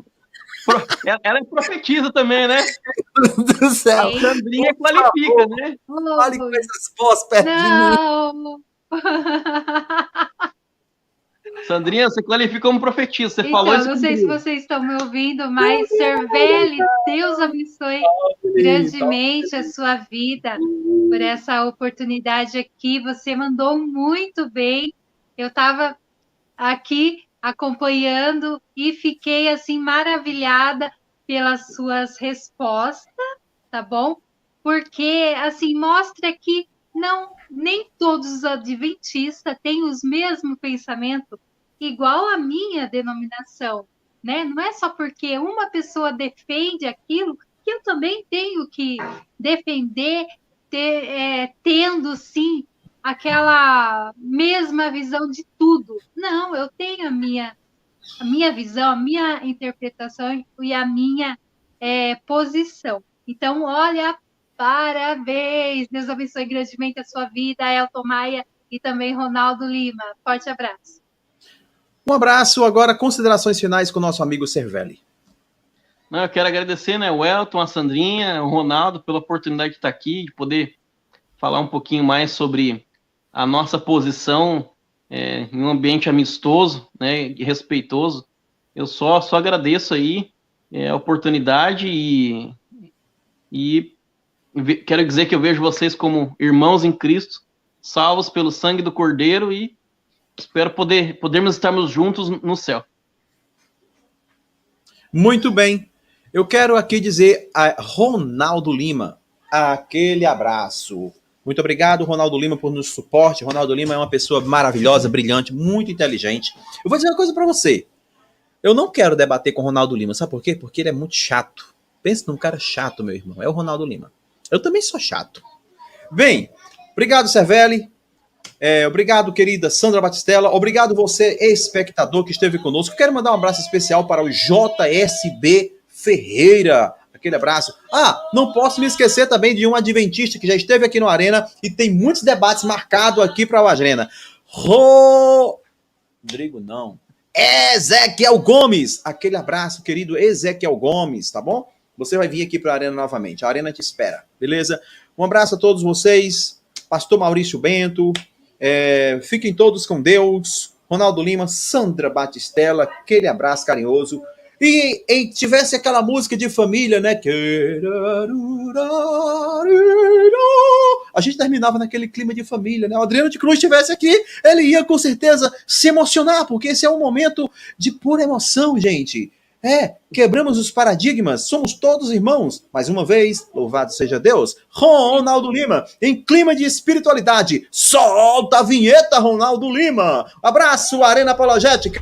Ela é profetisa também, né?
Do céu.
A Sandrinha qualifica, né?
Fale com essas vozes perto de mim.
Não!
Sandrinha, você qualifica como profetisa. Você
Então,
falou isso.
Não sei se vocês estão me ouvindo, mas Cervelli, Deus abençoe grandemente a sua vida por essa oportunidade aqui. Você mandou muito bem Eu estava aqui acompanhando e fiquei assim maravilhada pelas suas respostas, tá bom? Porque assim mostra que nem todos os adventistas têm os mesmos pensamentos igual a minha denominação, né? Não é só porque uma pessoa defende aquilo que eu também tenho que defender, tendo sim aquela mesma visão de tudo. Não, eu tenho a minha visão, a minha interpretação e a minha posição. Então, olha, parabéns! Deus abençoe grandemente a sua vida, Elton Maia e também Ronaldo Lima. Forte abraço.
Um abraço. Agora, considerações finais com o nosso amigo Cervelli.
Eu quero agradecer, né, o Elton, a Sandrinha, o Ronaldo, pela oportunidade de estar aqui, de poder falar um pouquinho mais sobre a nossa posição em um ambiente amistoso, né, e respeitoso. Eu só agradeço aí a oportunidade e quero dizer que eu vejo vocês como irmãos em Cristo, salvos pelo sangue do Cordeiro, e espero podermos estarmos juntos no céu.
Muito bem. Eu quero aqui dizer a Ronaldo Lima, aquele abraço. Muito obrigado, Ronaldo Lima, por nos suporte. Ronaldo Lima é uma pessoa maravilhosa, brilhante, muito inteligente. Eu vou dizer uma coisa para você. Eu não quero debater com o Ronaldo Lima, sabe por quê? Porque ele é muito chato. Pensa num cara chato, meu irmão. É o Ronaldo Lima. Eu também sou chato. Bem, obrigado, Cervelli. Obrigado, querida Sandra Batistella. Obrigado você, espectador, que esteve conosco. Quero mandar um abraço especial para o JSB Ferreira. Aquele abraço. Não posso me esquecer também de um adventista que já esteve aqui no Arena e tem muitos debates marcados aqui para o Arena. Rodrigo, não. Ezequiel Gomes. Aquele abraço, querido Ezequiel Gomes, tá bom? Você vai vir aqui para a Arena novamente. A Arena te espera, beleza? Um abraço a todos vocês. Pastor Maurício Bento. Fiquem todos com Deus. Ronaldo Lima, Sandra Batistella, aquele abraço carinhoso. E tivesse aquela música de família, né? A gente terminava naquele clima de família, né? O Adriano de Cruz estivesse aqui, ele ia com certeza se emocionar, porque esse é um momento de pura emoção, gente. Quebramos os paradigmas, somos todos irmãos. Mais uma vez, louvado seja Deus. Ronaldo Lima, em clima de espiritualidade. Solta a vinheta, Ronaldo Lima. Abraço, Arena Apologética.